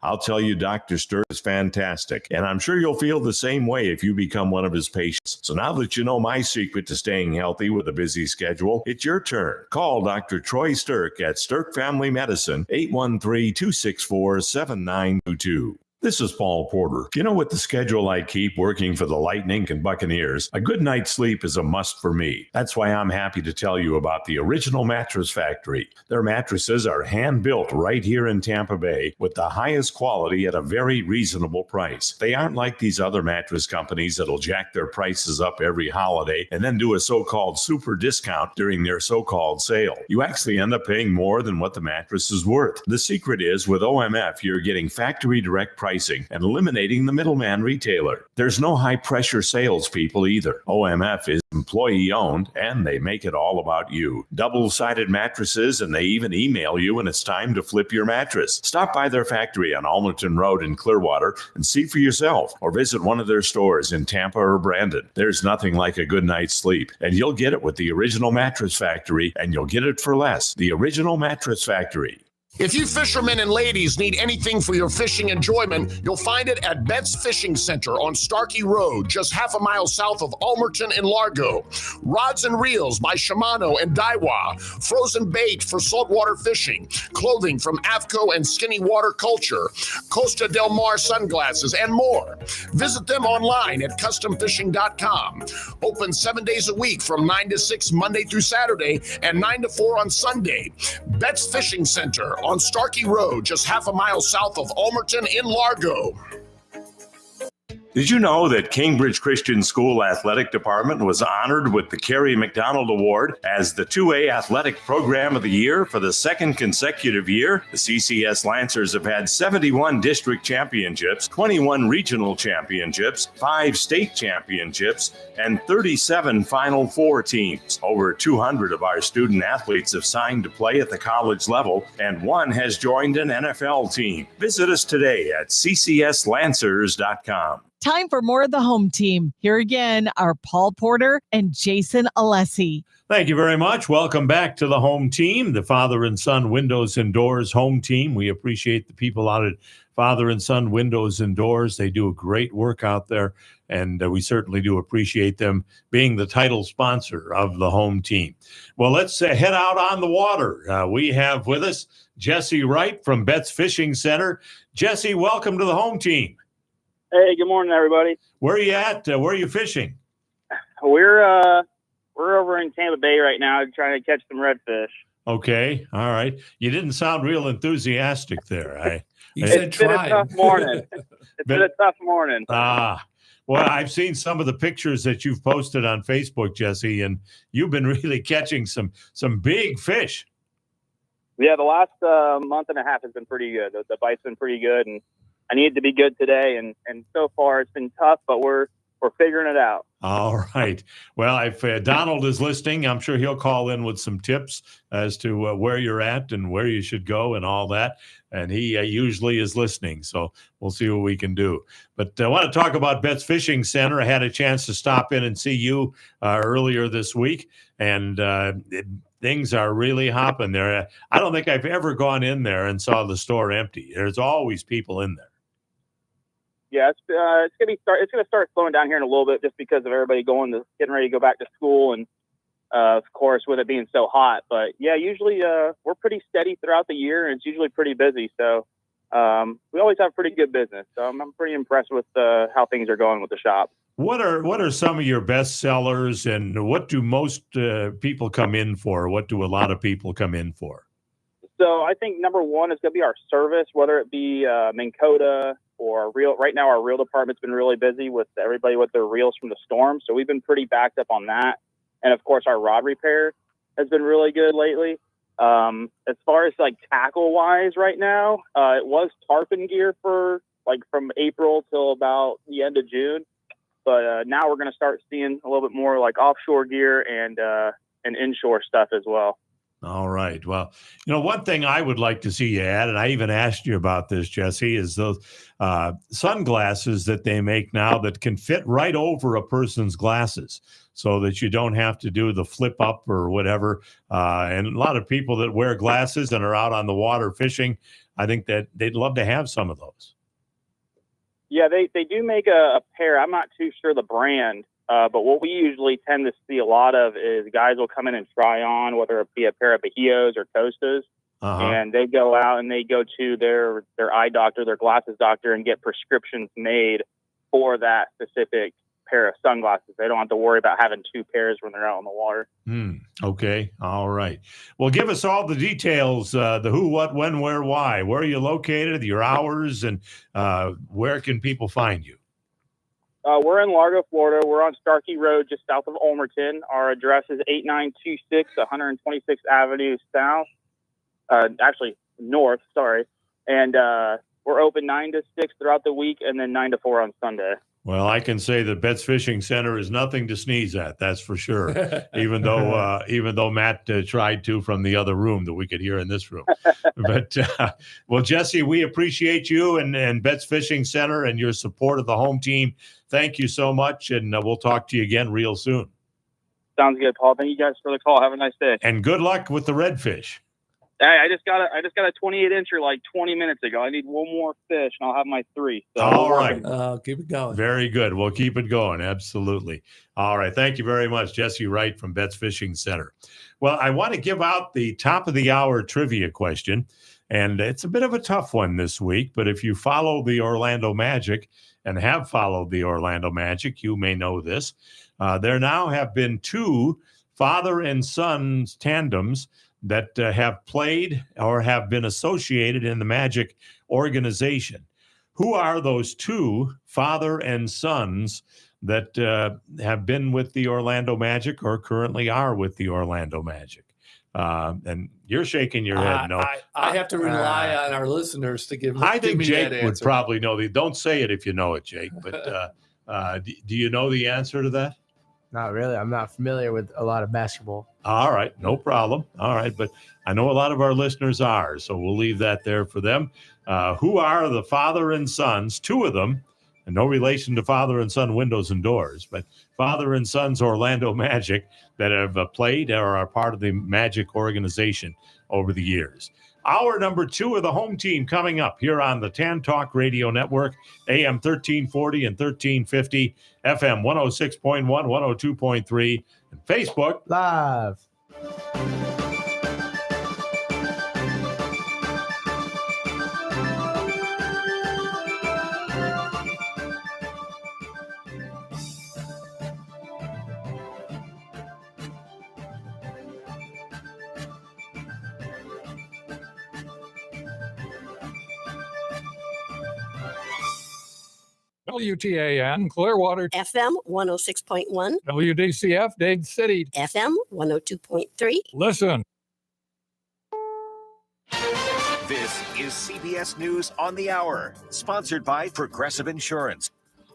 I'll tell you, Dr. Sturk is fantastic, and I'm sure you'll feel the same way if you become one of his patients. So now that you know my secret to staying healthy with a busy schedule, it's your turn. Call Dr. Troy Sturk at Sturk Family Medicine, 813-264-7922. This is Paul Porter. You know, with the schedule I keep working for the Lightning and Buccaneers, a good night's sleep is a must for me. That's why I'm happy to tell you about the Original Mattress Factory. Their mattresses are hand-built right here in Tampa Bay with the highest quality at a very reasonable price. They aren't like these other mattress companies that'll jack their prices up every holiday and then do a so-called super discount during their so-called sale. You actually end up paying more than what the mattress is worth. The secret is, with OMF, you're getting factory direct pricing and eliminating the middleman retailer. There's no high-pressure salespeople either. OMF is employee-owned, and they make it all about you. Double-sided mattresses, and they even email you when it's time to flip your mattress. Stop by their factory on Almerton Road in Clearwater and see for yourself, or visit one of their stores in Tampa or Brandon. There's nothing like a good night's sleep, and you'll get it with the Original Mattress Factory, and you'll get it for less. The Original Mattress Factory. If you fishermen and ladies need anything for your fishing enjoyment, you'll find it at Bet's Fishing Center on Starkey Road, just half a mile south of Almerton and Largo. Rods and reels by Shimano and Daiwa, frozen bait for saltwater fishing, clothing from Avco and Skinny Water Culture, Costa Del Mar sunglasses, and more. Visit them online at customfishing.com. Open 7 days a week from 9 to 6 Monday through Saturday and 9 to 4 on Sunday. Bet's Fishing Center on Starkey Road, just half a mile south of Almerton in Largo. Did you know that Cambridge Christian School Athletic Department was honored with the Kerry McDonald Award as the 2A Athletic Program of the Year for the second consecutive year? The CCS Lancers have had 71 district championships, 21 regional championships, 5 state championships, and 37 Final Four teams. Over 200 of our student athletes have signed to play at the college level, and one has joined an NFL team. Visit us today at ccslancers.com. Time for more of the home team. Here again are Paul Porter and Jason Alessi. Thank you very much. Welcome back to the home team, the Father and Son Windows and Doors home team. We appreciate the people out at Father and Son Windows and Doors. They do a great work out there, and we certainly do appreciate them being the title sponsor of the home team. Well, let's head out on the water. We have with us Jesse Wright from Bet's Fishing Center. Jesse, welcome to the home team. Hey, good morning, everybody. Where are you at? Where are you fishing? We're over in Tampa Bay right now trying to catch some redfish. Okay, all right. You didn't sound real enthusiastic there. It's been a tough morning. It's been a tough morning. Well, I've seen some of the pictures that you've posted on Facebook, Jesse, and you've been really catching some big fish. Yeah, the last month and a half has been pretty good. The bite's been pretty good, and I needed to be good today, and so far it's been tough, but we're figuring it out. All right. Well, if Donald is listening, I'm sure he'll call in with some tips as to where you're at and where you should go and all that. And he usually is listening, so we'll see what we can do. But I want to talk about Bet's Fishing Center. I had a chance to stop in and see you earlier this week, and things are really hopping there. I don't think I've ever gone in there and saw the store empty. There's always people in there. Yeah, it's gonna start slowing down here in a little bit just because of everybody getting ready to go back to school, and of course with it being so hot. But yeah, usually we're pretty steady throughout the year, and it's usually pretty busy. So we always have pretty good business. So I'm pretty impressed with how things are going with the shop. What are some of your best sellers, and what do most people come in for? What do a lot of people come in for? So I think number one is going to be our service, whether it be Minn Kota or reel. Right now, our reel department's been really busy with everybody with their reels from the storm. So we've been pretty backed up on that. And of course, our rod repair has been really good lately. As far as like tackle wise right now, it was tarpon gear for like from April till about the end of June. But now we're going to start seeing a little bit more like offshore gear and inshore stuff as well. All right. Well, one thing I would like to see you add, and I even asked you about this, Jesse, is those sunglasses that they make now that can fit right over a person's glasses so that you don't have to do the flip up or whatever. And a lot of people that wear glasses and are out on the water fishing, I think that they'd love to have some of those. Yeah, they do make a pair. I'm not too sure the brand, but what we usually tend to see a lot of is guys will come in and try on, whether it be a pair of Bajíos or Costas, and they go out and they go to their eye doctor, their glasses doctor, and get prescriptions made for that specific pair of sunglasses. They don't have to worry about having two pairs when they're out on the water. Okay. All right. Well, give us all the details, the who, what, when, where, why. Where are you located, your hours, and where can people find you? We're in Largo, Florida. We're on Starkey Road, just south of Ulmerton. Our address is 8926 126th Avenue South. Actually, north, sorry. And we're open 9 to 6 throughout the week and then 9 to 4 on Sunday. Well, I can say that Betts Fishing Center is nothing to sneeze at. That's for sure. even though Matt tried to from the other room that we could hear in this room. But well, Jesse, we appreciate you and Betts Fishing Center and your support of the home team. Thank you so much, and we'll talk to you again real soon. Sounds good, Paul. Thank you guys for the call. Have a nice day. And good luck with the redfish. Hey, I just got a 28-incher like 20 minutes ago. I need one more fish, and I'll have my 3. So all right. Keep it going. Very good. We'll keep it going. Absolutely. All right. Thank you very much, Jesse Wright from Betts Fishing Center. Well, I want to give out the top of the hour trivia question, and it's a bit of a tough one this week, but if you follow the Orlando Magic and have followed the Orlando Magic, you may know this. There now have been 2 father and son tandems that have played or have been associated in the Magic organization. Who are those 2 father and sons that have been with the Orlando Magic or currently are with the Orlando Magic? And you're shaking your head. No, I have to rely on our listeners to give me I think Jake that would answer. probably know. Don't say it if you know it, Jake. But do you know the answer to that? Not really. I'm not familiar with a lot of basketball. All right. No problem. All right. But I know a lot of our listeners are, so we'll leave that there for them. Who are the father and sons, 2 of them, and no relation to father and son windows and doors, but father and sons Orlando Magic that have played or are part of the Magic organization over the years. Hour number 2 of the home team coming up here on the Tan Talk Radio Network, AM 1340 and 1350, FM 106.1, 102.3, and Facebook Live. WTAN, Clearwater, FM 106.1, WDCF, Dade City. FM 102.3. Listen. This is CBS News on the Hour, sponsored by Progressive Insurance.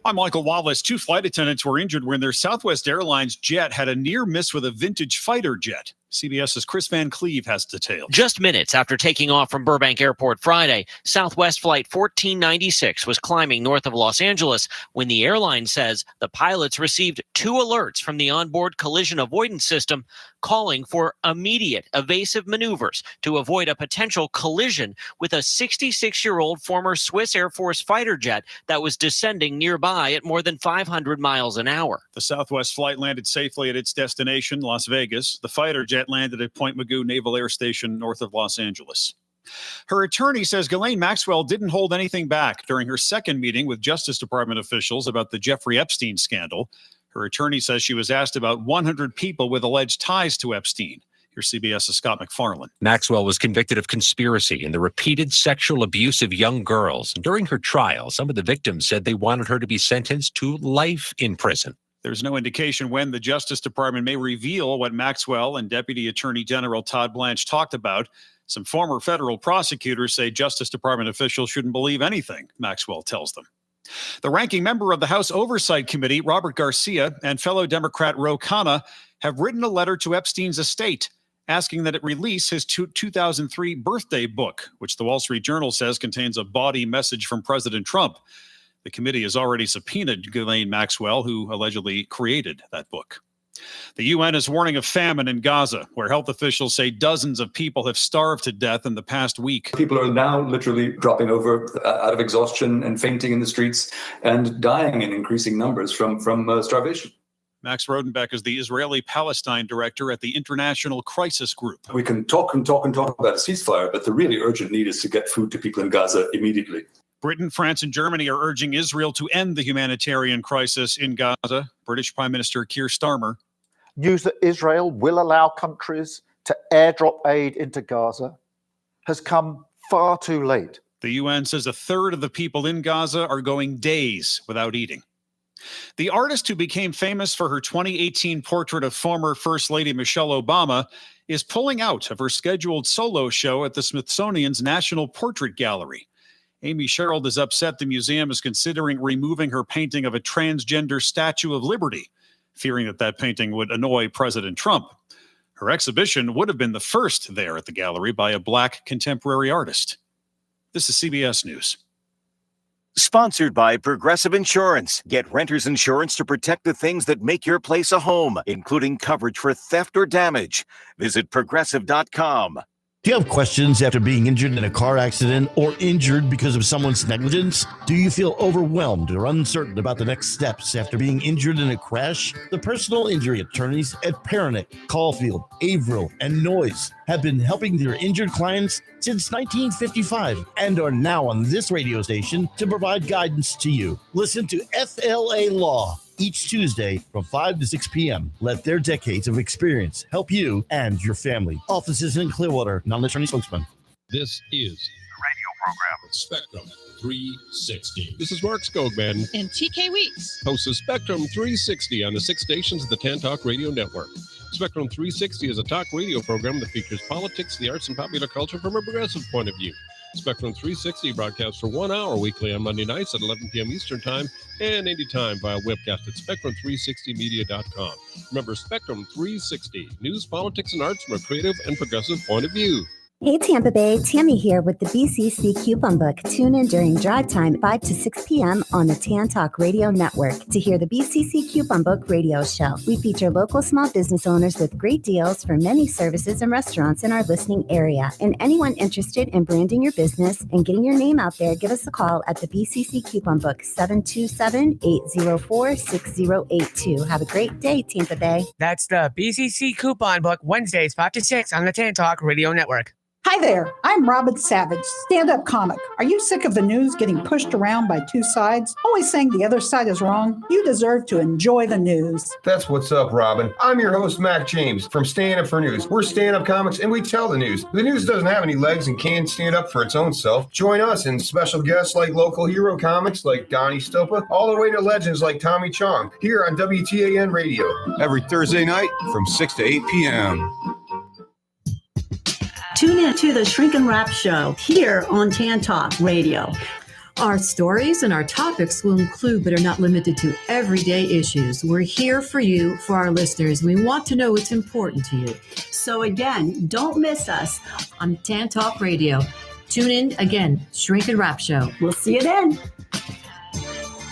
I'm Michael Wallace. 2 flight attendants were injured when their Southwest Airlines jet had a near miss with a vintage fighter jet. CBS's Chris Van Cleve has details. Just minutes after taking off from Burbank Airport Friday, Southwest Flight 1496 was climbing north of Los Angeles when the airline says the pilots received 2 alerts from the onboard collision avoidance system calling for immediate evasive maneuvers to avoid a potential collision with a 66-year-old former Swiss Air Force fighter jet that was descending nearby at more than 500 miles an hour. The Southwest flight landed safely at its destination, Las Vegas. The fighter jet landed at Point Mugu Naval Air Station north of Los Angeles. Her attorney says Ghislaine Maxwell didn't hold anything back during her second meeting with Justice Department officials about the Jeffrey Epstein scandal. Her attorney says she was asked about 100 people with alleged ties to Epstein. Here's CBS's Scott McFarland. Maxwell was convicted of conspiracy in the repeated sexual abuse of young girls. And during her trial, some of the victims said they wanted her to be sentenced to life in prison. There's no indication when the Justice Department may reveal what Maxwell and Deputy Attorney General Todd Blanche talked about. Some former federal prosecutors say Justice Department officials shouldn't believe anything Maxwell tells them. The ranking member of the House Oversight Committee, Robert Garcia, and fellow Democrat Ro Khanna have written a letter to Epstein's estate asking that it release his 2003 birthday book, which the Wall Street Journal says contains a bawdy message from President Trump. The committee has already subpoenaed Ghislaine Maxwell, who allegedly created that book. The UN is warning of famine in Gaza, where health officials say dozens of people have starved to death in the past week. People are now literally dropping over out of exhaustion and fainting in the streets and dying in increasing numbers from starvation. Max Rodenbeck is the Israeli-Palestine director at the International Crisis Group. We can talk about a ceasefire, but the really urgent need is to get food to people in Gaza immediately. Britain, France, and Germany are urging Israel to end the humanitarian crisis in Gaza. British Prime Minister Keir Starmer. News that Israel will allow countries to airdrop aid into Gaza has come far too late. The UN says a third of the people in Gaza are going days without eating. The artist who became famous for her 2018 portrait of former First Lady Michelle Obama is pulling out of her scheduled solo show at the Smithsonian's National Portrait Gallery. Amy Sherald is upset the museum is considering removing her painting of a transgender Statue of Liberty, fearing that painting would annoy President Trump. Her exhibition would have been the first there at the gallery by a Black contemporary artist. This is CBS News. Sponsored by Progressive Insurance. Get renter's insurance to protect the things that make your place a home, including coverage for theft or damage. Visit Progressive.com. Do you have questions after being injured in a car accident or injured because of someone's negligence? Do you feel overwhelmed or uncertain about the next steps after being injured in a crash? The personal injury attorneys at Peronic, Caulfield, Averill, and Noyes have been helping their injured clients since 1955 and are now on this radio station to provide guidance to you. Listen to FLA Law each Tuesday from 5 to 6 p.m. Let their decades of experience help you and your family. Offices in Clearwater, non-attorney spokesman. This is the radio program Spectrum 360. This is Mark Skogman and TK Weeks. Hosts of Spectrum 360 on the 6 stations of the TAN Talk Radio Network. Spectrum 360 is a talk radio program that features politics, the arts, and popular culture from a progressive point of view. Spectrum 360 broadcasts for 1 hour weekly on Monday nights at 11 p.m. Eastern Time and anytime via webcast at Spectrum360media.com. Remember, Spectrum 360, news, politics, and arts from a creative and progressive point of view. Hey Tampa Bay, Tammy here with the BCC Coupon Book. Tune in during drive time 5 to 6 p.m. on the TAN Talk Radio Network to hear the BCC Coupon Book radio show. We feature local small business owners with great deals for many services and restaurants in our listening area. And anyone interested in branding your business and getting your name out there, give us a call at the BCC Coupon Book, 727-804-6082. Have a great day, Tampa Bay. That's the BCC Coupon Book, Wednesdays 5 to 6 on the TAN Talk Radio Network. Hi there, I'm Robin Savage, stand-up comic. Are you sick of the news getting pushed around by two sides, always saying the other side is wrong? You deserve to enjoy the news. That's what's up, Robin. I'm your host, Mac James, from Stand Up for News. We're stand-up comics, and we tell the news. The news doesn't have any legs and can't stand up for its own self. Join us and special guests like local hero comics like Donnie Stopa, all the way to legends like Tommy Chong, here on WTAN Radio. Every Thursday night from 6 to 8 p.m. Tune in to the Shrink and Wrap Show here on TAN Talk Radio. Our stories and our topics will include, but are not limited to, everyday issues. We're here for you, for our listeners. We want to know what's important to you. So again, don't miss us on TAN Talk Radio. Tune in again, Shrink and Wrap Show. We'll see you then.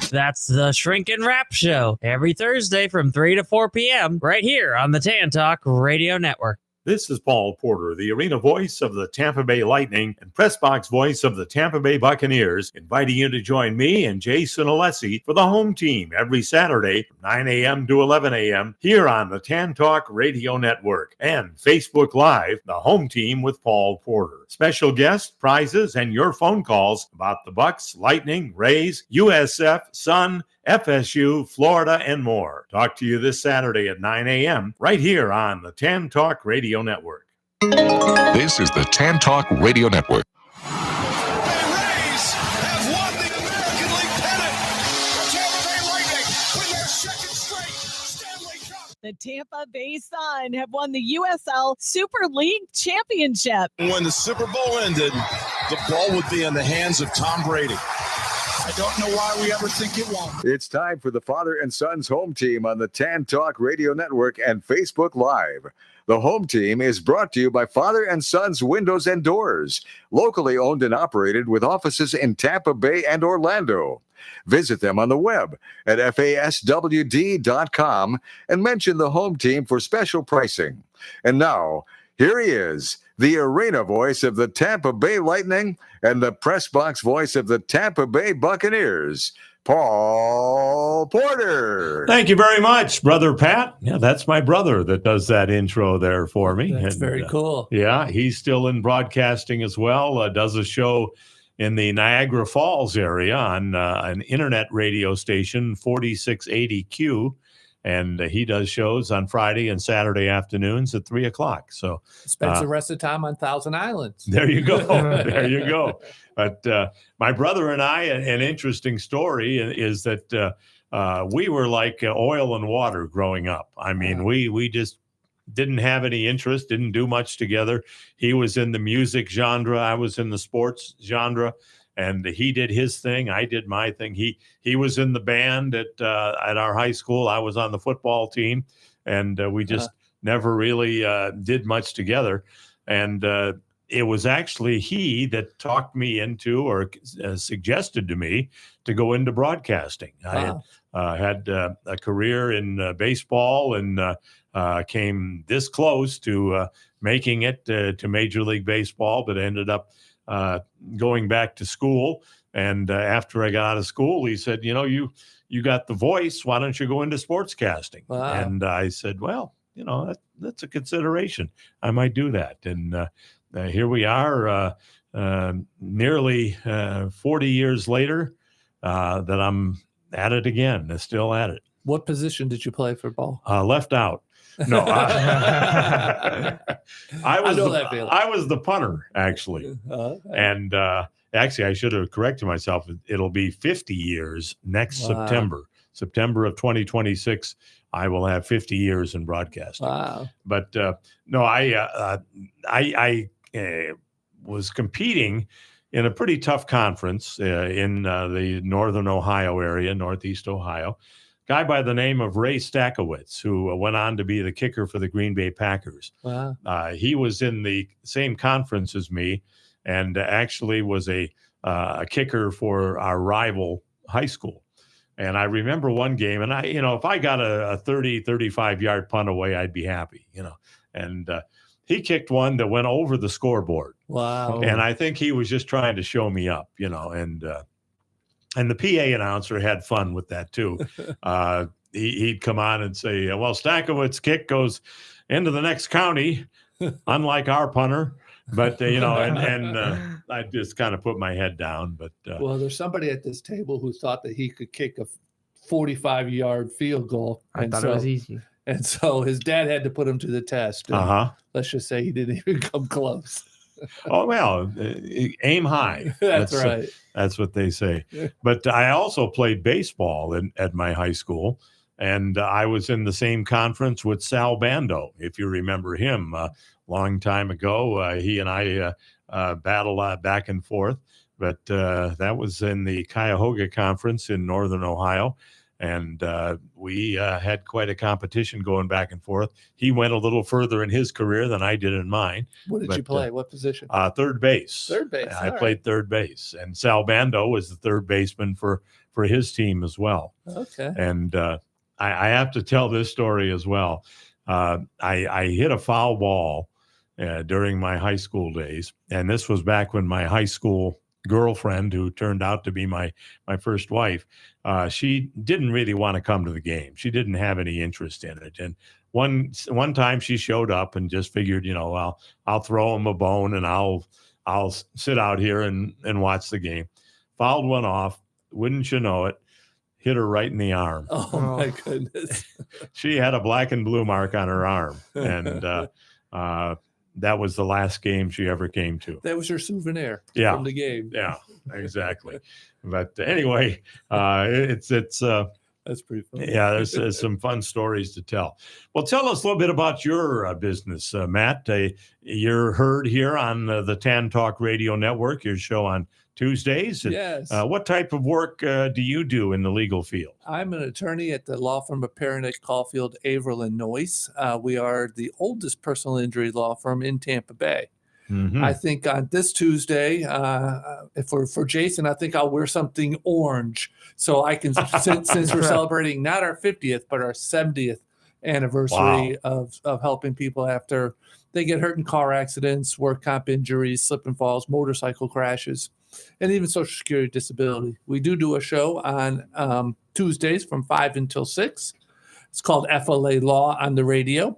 That's the Shrink and Wrap Show every Thursday from 3 to 4 p.m. right here on the TAN Talk Radio Network. This is Paul Porter, the arena voice of the Tampa Bay Lightning and press box voice of the Tampa Bay Buccaneers, inviting you to join me and Jason Alessi for the home team every Saturday from 9 a.m. to 11 a.m. here on the TAN Talk Radio Network and Facebook Live, the home team with Paul Porter. Special guests, prizes, and your phone calls about the Bucs, Lightning, Rays, USF, Sun, FSU, Florida, and more. Talk to you this Saturday at 9 a.m. right here on the TAN Talk Radio Network. This is the TAN Talk Radio Network. The Tampa Bay Sun have won the USL Super League Championship. When the Super Bowl ended, the ball would be in the hands of Tom Brady. I don't know why we ever think it won't. It's time for the Father and Son's home team on the TAN Talk Radio Network and Facebook Live. The home team is brought to you by Father and Son's Windows and Doors, locally owned and operated with offices in Tampa Bay and Orlando. Visit them on the web at faswd.com and mention the home team for special pricing. And now, here he is, the arena voice of the Tampa Bay Lightning and the press box voice of the Tampa Bay Buccaneers, Paul Porter. Thank you very much, Brother Pat. Yeah, that's my brother that does that intro there for me. That's very cool. Yeah, he's still in broadcasting as well, does a show in the Niagara Falls area on an internet radio station, 4680Q. And he does shows on Friday and Saturday afternoons at 3 o'clock. So spends the rest of the time on Thousand Islands. There you go. There you go. But my brother and I, an interesting story is that we were like oil and water growing up. I mean, we just didn't have any interest, didn't do much together. He was in the music genre. I was in the sports genre. And he did his thing. I did my thing. He was in the band at our high school. I was on the football team, and we just never really did much together. And it was actually he that talked me into or suggested to me to go into broadcasting. Wow. I had a career in baseball and came this close to making it to Major League Baseball, but ended up going back to school. And after I got out of school, he said, you got the voice. Why don't you go into sportscasting? Wow. And I said, well, that's a consideration. I might do that. And here we are nearly 40 years later that I'm at it again. Still at it. What position did you play for ball? Left out. No, I was the punter, actually. Okay. And actually, I should have corrected myself. It'll be 50 years next September. September of 2026, I will have 50 years in broadcasting. Wow. But no, I was competing in a pretty tough conference in the northern Ohio area, northeast Ohio. Guy by the name of Ray Stackowitz, who went on to be the kicker for the Green Bay Packers. Wow. He was in the same conference as me and actually was a kicker for our rival high school. And I remember one game, and if I got a 30, 35-yard punt away, I'd be happy, And he kicked one that went over the scoreboard. Wow. And I think he was just trying to show me up, and the PA announcer had fun with that too. He'd come on and say, well, Stackowitz's kick goes into the next county, unlike our punter. But, and I just kind of put my head down. But well, there's somebody at this table who thought that he could kick a 45-yard field goal. I thought it was easy. And so his dad had to put him to the test. Let's just say he didn't even come close. Oh, well, aim high. That's right. That's what they say. But I also played baseball at my high school, and I was in the same conference with Sal Bando, if you remember him. A long time ago, he and I battled back and forth. But that was in the Cuyahoga Conference in northern Ohio. And we had quite a competition going back and forth. He went a little further in his career than I did in mine. What did you play? What position? Third base. Third base. I played third base. And Sal Bando was the third baseman for his team as well. Okay. And I have to tell this story as well. I hit a foul ball during my high school days. And this was back when my high school girlfriend, who turned out to be my first wife, she didn't really want to come to the game. She didn't have any interest in it. And one time she showed up and just figured, I'll throw him a bone and I'll sit out here and watch the game. Fouled one off. Wouldn't you know it? Hit her right in the arm. Oh my goodness. She had a black and blue mark on her arm. And that was the last game she ever came to. That was her souvenir from the game. Yeah, exactly. But anyway, it's that's pretty fun. Yeah, there's some fun stories to tell. Well, tell us a little bit about your business, Matt. You're heard here on the TAN Talk Radio Network, your show on Tuesdays. Yes. What type of work do you do in the legal field? I'm an attorney at the law firm of Perrinick, Caulfield, Averill, and Noyce. We are the oldest personal injury law firm in Tampa Bay. I think on this Tuesday, for Jason, I think I'll wear something orange so I can, since we're celebrating not our 50th, but our 70th anniversary of helping people after they get hurt in car accidents, work comp injuries, slip and falls, motorcycle crashes, and even Social Security disability. We do a show on Tuesdays from 5 until 6. It's called FLA Law on the radio.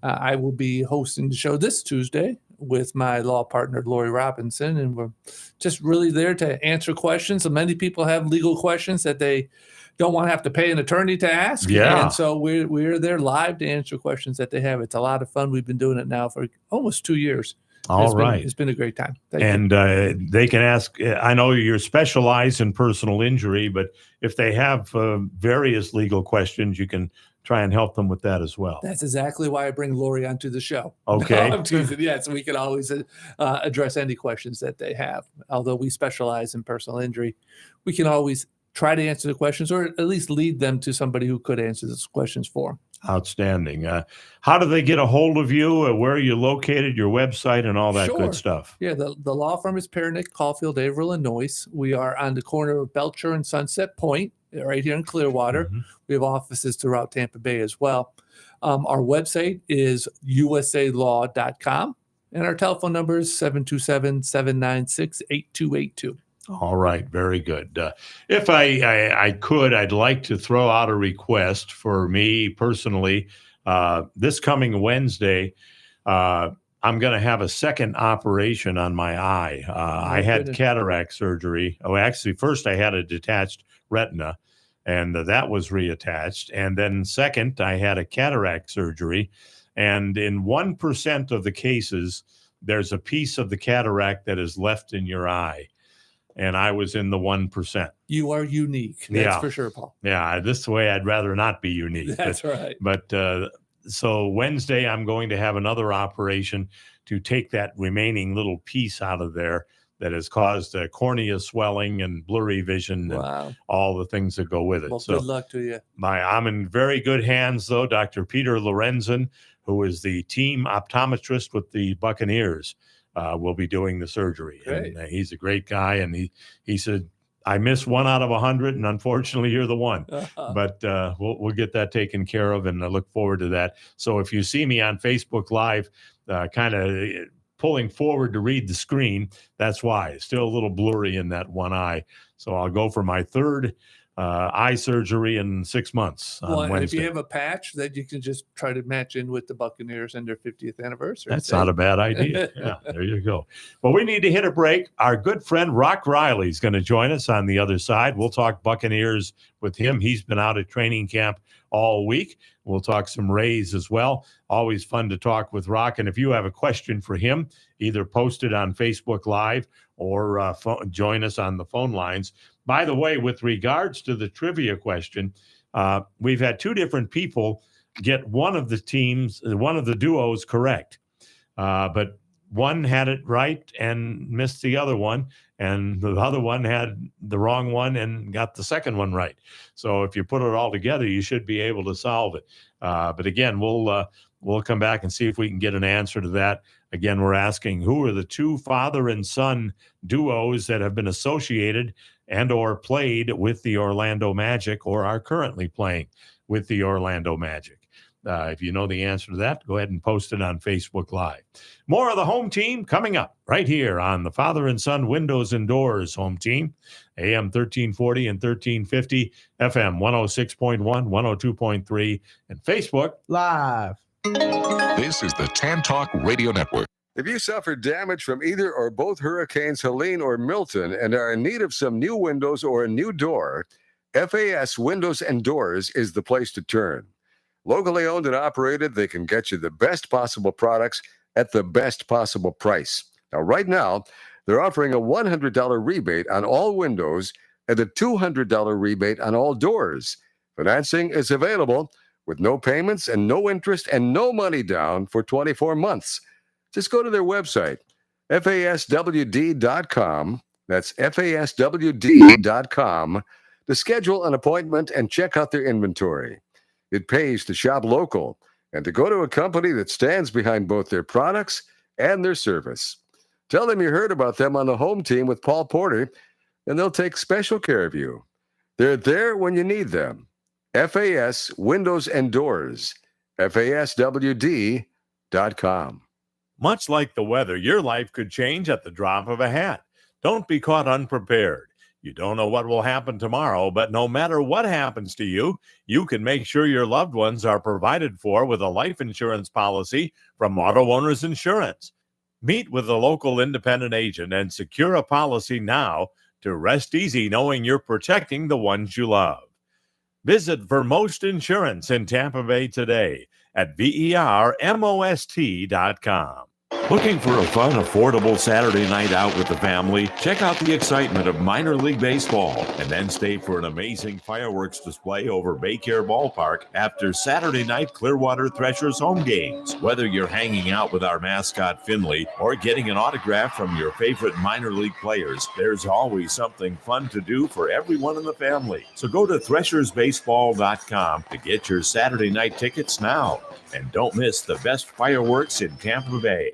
I will be hosting the show this Tuesday with my law partner, Lori Robinson, and we're just really there to answer questions. So many people have legal questions that they don't want to have to pay an attorney to ask. Yeah. And so we're there live to answer questions that they have. It's a lot of fun. We've been doing it now for almost 2 years. It's been a great time. Thank you. They can ask, I know you're specialized in personal injury, but if they have various legal questions, you can try and help them with that as well. That's exactly why I bring Lori onto the show. Okay. No, I'm teasing. Yeah, so we can always address any questions that they have. Although we specialize in personal injury, we can always try to answer the questions or at least lead them to somebody who could answer those questions for them. Outstanding. How do they get a hold of you? Where are you located, your website, and all that good stuff? Yeah, the law firm is Pernick, Caulfield, Averill, Illinois. We are on the corner of Belcher and Sunset Point, right here in Clearwater. We have offices throughout Tampa Bay as well. Our website is usalaw.com, and our telephone number is 727-796-8282. All right. Very good. If I could, I'd like to throw out a request for me personally. This coming Wednesday, I'm going to have a second operation on my eye. I had cataract surgery. Oh, actually, first I had a detached retina, and that was reattached. And then second, I had a cataract surgery. And in 1% of the cases, there's a piece of the cataract that is left in your eye. And I was in the 1%. You are unique. That's for sure, Paul. Yeah, this way I'd rather not be unique. That's right. But so Wednesday, I'm going to have another operation to take that remaining little piece out of there that has caused cornea swelling and blurry vision and all the things that go with it. Well, good luck to you. I'm in very good hands, though. Dr. Peter Lorenzen, who is the team optometrist with the Buccaneers, will be doing the surgery. Great. And he's a great guy. And he said, I miss 1 out of 100, and unfortunately, you're the one. But we'll get that taken care of, and I look forward to that. So if you see me on Facebook Live, kind of pulling forward to read the screen, that's why. It's still a little blurry in that one eye. So I'll go for my third eye surgery in 6 months on Wednesday. And if you have a patch, that you can just try to match in with the Buccaneers and their 50th anniversary. That's not a bad idea. Yeah, there you go. Well, we need to hit a break. Our good friend Rock Riley is going to join us on the other side. We'll talk Buccaneers with him. He's been out at training camp all week. We'll talk some Rays as well. Always fun to talk with Rock. And if you have a question for him, either post it on Facebook Live or join us on the phone lines. By the way, with regards to the trivia question, we've had two different people get one of the duos correct. But one had it right and missed the other one, and the other one had the wrong one and got the second one right. So if you put it all together, you should be able to solve it. But again, we'll come back and see if we can get an answer to that. Again, we're asking, who are the two father and son duos that have been associated and or played with the Orlando Magic or are currently playing with the Orlando Magic? If you know the answer to that, go ahead and post it on Facebook Live. More of the home team coming up right here on the Father and Son Windows and Doors home team, AM 1340 and 1350, FM 106.1, 102.3, and Facebook Live. This is the Tan Talk Radio Network. If you suffered damage from either or both Hurricanes Helene or Milton and are in need of some new windows or a new door, FAS Windows and Doors is the place to turn. Locally owned and operated, they can get you the best possible products at the best possible price. Now, right now, they're offering a $100 rebate on all windows and a $200 rebate on all doors. Financing is available with no payments and no interest and no money down for 24 months. Just go to their website, faswd.com. That's faswd.com to schedule an appointment and check out their inventory. It pays to shop local and to go to a company that stands behind both their products and their service. Tell them you heard about them on the home team with Paul Porter, and they'll take special care of you. They're there when you need them. FAS Windows and Doors. FASWD.com. Much like the weather, your life could change at the drop of a hat. Don't be caught unprepared. You don't know what will happen tomorrow, but no matter what happens to you, you can make sure your loved ones are provided for with a life insurance policy from Auto Owners Insurance. Meet with a local independent agent and secure a policy now to rest easy knowing you're protecting the ones you love. Visit Vermost Insurance in Tampa Bay today at VERMOST.com. Looking for a fun, affordable Saturday night out with the family? Check out the excitement of minor league baseball and then stay for an amazing fireworks display over Baycare Ballpark after Saturday night Clearwater Threshers home games. Whether you're hanging out with our mascot Finley or getting an autograph from your favorite minor league players, there's always something fun to do for everyone in the family. So go to threshersbaseball.com to get your Saturday night tickets now. And don't miss the best fireworks in Tampa Bay.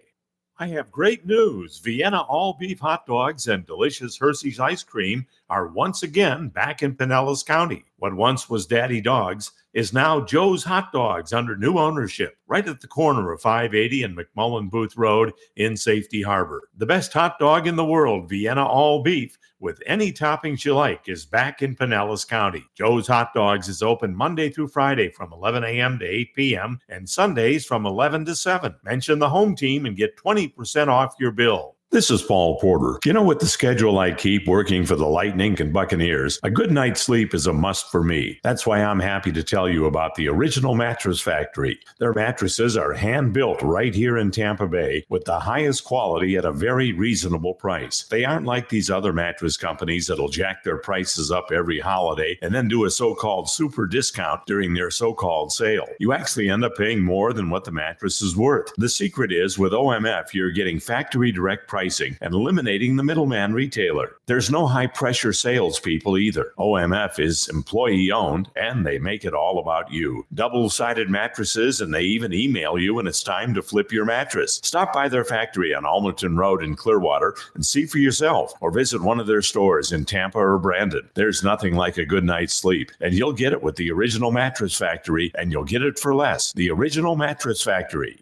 I have great news. Vienna all-beef hot dogs and delicious Hershey's ice cream are once again back in Pinellas County. What once was Daddy Dogs is now Joe's Hot Dogs under new ownership, right at the corner of 580 and McMullen Booth Road in Safety Harbor. The best hot dog in the world, Vienna all-beef, with any toppings you like, is back in Pinellas County. Joe's Hot Dogs is open Monday through Friday from 11 a.m. to 8 p.m. and Sundays from 11 to 7. Mention the home team and get 20% off your bill. This is Paul Porter. You know, with the schedule I keep working for the Lightning and Buccaneers, a good night's sleep is a must for me. That's why I'm happy to tell you about the Original Mattress Factory. Their mattresses are hand-built right here in Tampa Bay with the highest quality at a very reasonable price. They aren't like these other mattress companies that'll jack their prices up every holiday and then do a so-called super discount during their so-called sale. You actually end up paying more than what the mattress is worth. The secret is with OMF, you're getting factory direct pricing and eliminating the middleman retailer. There's no high-pressure salespeople either. OMF is employee-owned, and they make it all about you. Double-sided mattresses, and they even email you when it's time to flip your mattress. Stop by their factory on Almerton Road in Clearwater and see for yourself, or visit one of their stores in Tampa or Brandon. There's nothing like a good night's sleep, and you'll get it with the Original Mattress Factory, and you'll get it for less. The Original Mattress Factory.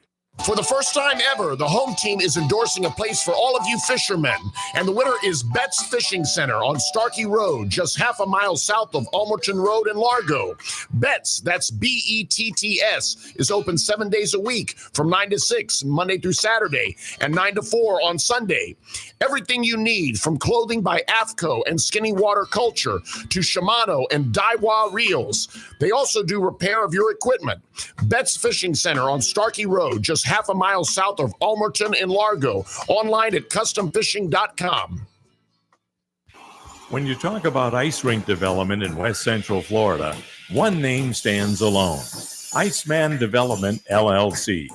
For the first time ever, the home team is endorsing a place for all of you fishermen. And the winner is Betts Fishing Center on Starkey Road, just half a mile south of Almerton Road in Largo. Betts, that's B-E-T-T-S, is open 7 days a week from 9 to 6, Monday through Saturday, and 9 to 4 on Sunday. Everything you need, from clothing by AFCO and Skinny Water Culture to Shimano and Daiwa Reels. They also do repair of your equipment. Betts Fishing Center on Starkey Road, just half a mile south of Almerton in Largo. Online at customfishing.com. When you talk about ice rink development in West Central Florida, one name stands alone: Iceman Development, LLC.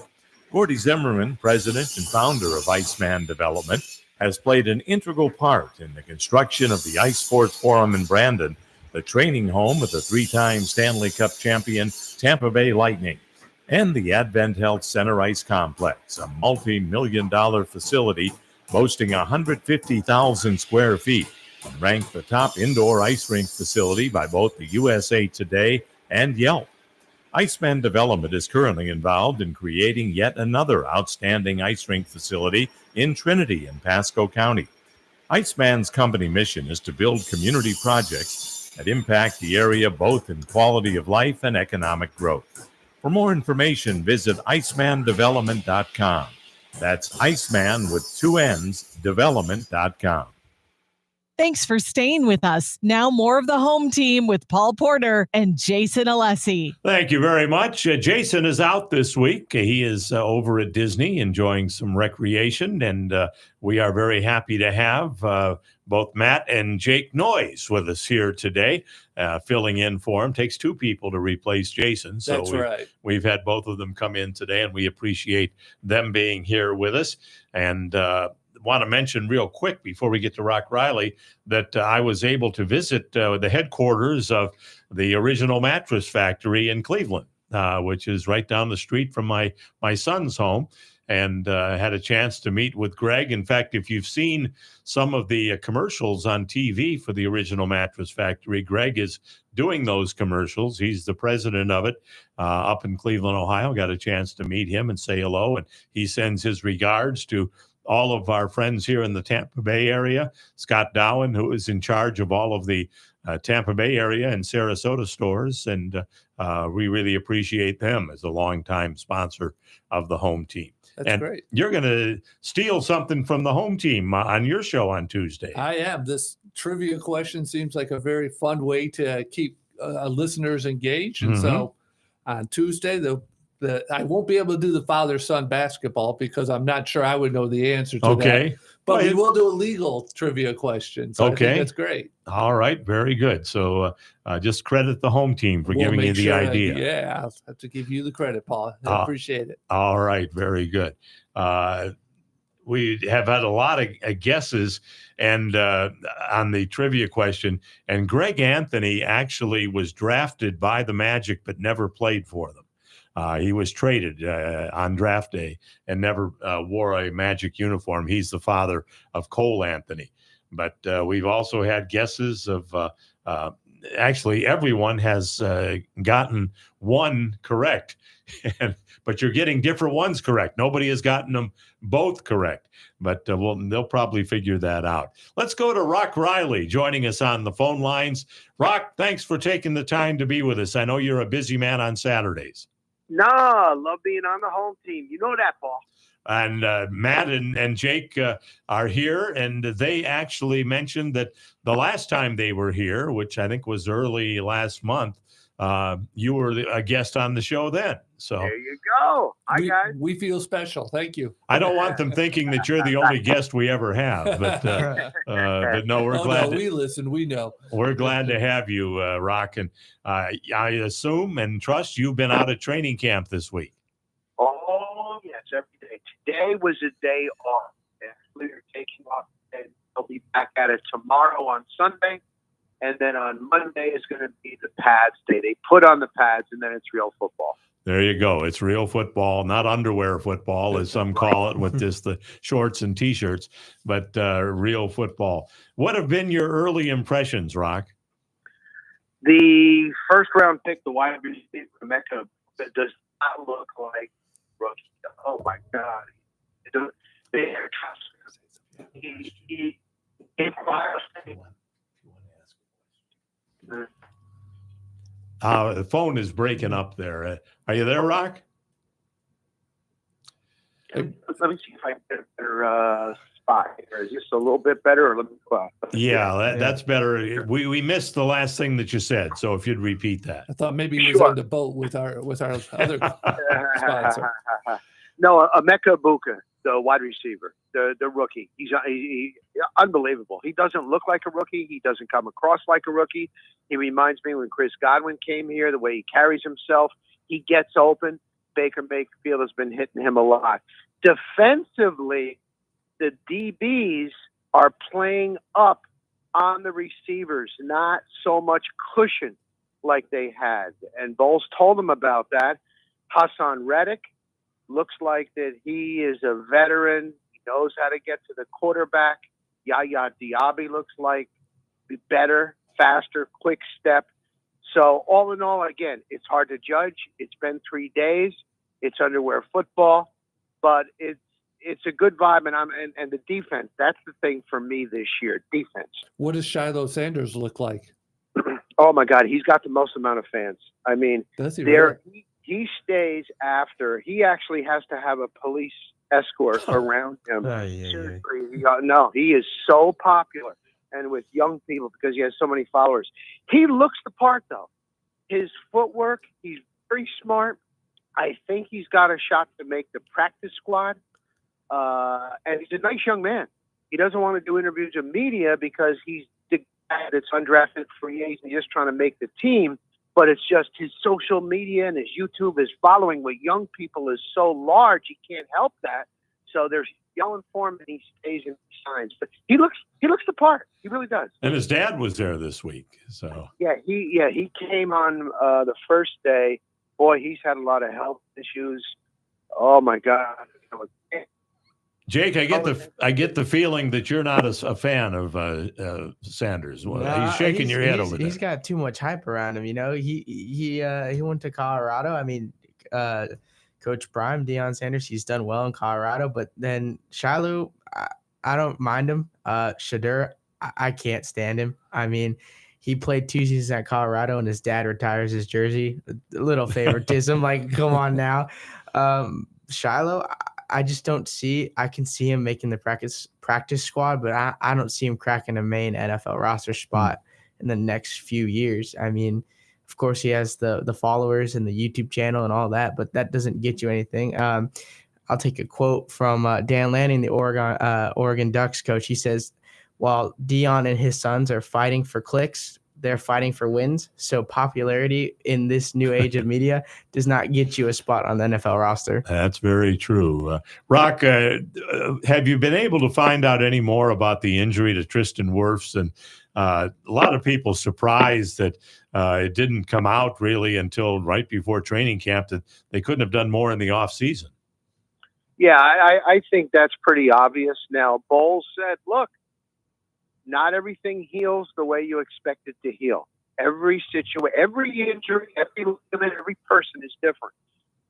Gordy Zimmerman, president and founder of Iceman Development, has played an integral part in the construction of the Ice Sports Forum in Brandon, the training home of the three-time Stanley Cup champion Tampa Bay Lightning, and the Advent Health Center Ice Complex, a multi-million-dollar facility boasting 150,000 square feet, and ranked the top indoor ice rink facility by both the USA Today and Yelp. Iceman Development is currently involved in creating yet another outstanding ice rink facility in Trinity in Pasco County. Iceman's company mission is to build community projects that impact the area both in quality of life and economic growth. For more information, visit icemandevelopment.com. That's Iceman with two N's, development.com. Thanks for staying with us. Now more of the home team with Paul Porter and Jason Alessi. Thank you very much. Jason is out this week. He is over at Disney enjoying some recreation, and we are very happy to have both Matt and Jake Noyes with us here today, filling in for him. Takes two people to replace Jason. So That's right. We've had both of them come in today, and we appreciate them being here with us. And want to mention real quick before we get to Rock Riley that I was able to visit the headquarters of the Original Mattress Factory in Cleveland, which is right down the street from my son's home. and had a chance to meet with Greg. In fact, if you've seen some of the commercials on TV for the Original Mattress Factory, Greg is doing those commercials. He's the president of it up in Cleveland, Ohio. Got a chance to meet him and say hello, and he sends his regards to all of our friends here in the Tampa Bay area. Scott Dowen, who is in charge of all of the Tampa Bay area and Sarasota stores, and we really appreciate them as a longtime sponsor of the home team. That's great. You're going to steal something from the home team on your show on Tuesday. I am. This trivia question seems like a very fun way to keep listeners engaged. And so on Tuesday, I won't be able to do the father-son basketball because I'm not sure I would know the answer to that. But we will do a legal trivia question. So I think that's great. All right. Very good. So just credit the home team for giving you the idea. Yeah. I'll have to give you the credit, Paul. I appreciate it. All right. Very good. We have had a lot of guesses and on the trivia question. And Greg Anthony actually was drafted by the Magic but never played for them. He was traded on draft day and never wore a Magic uniform. He's the father of Cole Anthony. But we've also had guesses of actually everyone has gotten one correct. But you're getting different ones correct. Nobody has gotten them both correct. But they'll probably figure that out. Let's go to Rock Riley joining us on the phone lines. Rock, thanks for taking the time to be with us. I know you're a busy man on Saturdays. No, love being on the home team. You know that, Paul. And Matt and Jake are here, and they actually mentioned that the last time they were here, which I think was early last month, you were a guest on the show then. So there you go. Hi, guys. We feel special. Thank you. I don't want them thinking that you're the only guest we ever have, but no, we're glad. No, we listen. We know. We're glad to have you, Rock. And I assume and trust you've been out at training camp this week. Oh, yes, every day. Today was a day off. We're taking off, and I'll be back at it tomorrow on Sunday. And then on Monday is going to be the pads day. They put on the pads, and then it's real football. There you go. It's real football, not underwear football, as some call it, with just the shorts and T-shirts, but real football. What have been your early impressions, Rock? The first-round pick, the wide receiver, Mecca, does not look like rookie. Oh, my God. He the phone is breaking up there. Are you there, Rock? Let me see if I can get a better spot here. Is this a little bit better? Or let me, yeah, that's better. We missed the last thing that you said, so if you'd repeat that. I thought maybe he was on the boat with our other sponsor. No, Emeka Buka, the wide receiver, the rookie. He's unbelievable. He doesn't look like a rookie. He doesn't come across like a rookie. He reminds me when Chris Godwin came here, the way he carries himself. He gets open. Baker Mayfield has been hitting him a lot. Defensively, the DBs are playing up on the receivers, not so much cushion like they had. And Bowles told them about that. Hassan Reddick looks like that he is a veteran. He knows how to get to the quarterback. Yaya Diaby looks like better, faster, quick step. So all in all, again, it's hard to judge. It's been 3 days. It's underwear football, but it's a good vibe. And the defense, that's the thing for me this year, defense. What does Shiloh Sanders look like? Oh, my God. He's got the most amount of fans. I mean, does he really? He stays after. He actually has to have a police escort around him. Seriously, no, he is so popular and with young people because he has so many followers. He looks the part, though. His footwork, he's very smart. I think he's got a shot to make the practice squad. And he's a nice young man. He doesn't want to do interviews with media because he's the guy that's undrafted free agent, just trying to make the team. But it's just his social media and his YouTube, his following with young people is so large, he can't help that. So they're yelling for him, and he stays and signs. But he looks the part. He really does. And his dad was there this week. So he came on the first day. Boy, he's had a lot of health issues. Oh my God, Jake, I get the feeling that you're not a fan of Sanders. Well, he's shaking your head over there. He's got too much hype around him. You know, he went to Colorado. I mean, Coach Prime, Deion Sanders, he's done well in Colorado. But then Shiloh, I don't mind him. Shadur, I can't stand him. I mean, he played 2 seasons at Colorado, and his dad retires his jersey. A little favoritism. Like, come on now. Shiloh, I just don't see. I can see him making the practice squad, but I don't see him cracking a main NFL roster spot in the next few years. I mean, of course, he has the followers and the YouTube channel and all that, but that doesn't get you anything. I'll take a quote from Dan Lanning, the Oregon Ducks coach. He says, while Deion and his sons are fighting for clicks, they're fighting for wins. So popularity in this new age of media does not get you a spot on the NFL roster. That's very true. Rock, have you been able to find out any more about the injury to Tristan Wirfs? And a lot of people surprised that it didn't come out really until right before training camp, that they couldn't have done more in the offseason. Yeah, I think that's pretty obvious. Now, Bowles said, look, not everything heals the way you expect it to heal. Every situation, every injury, every limit, every person is different.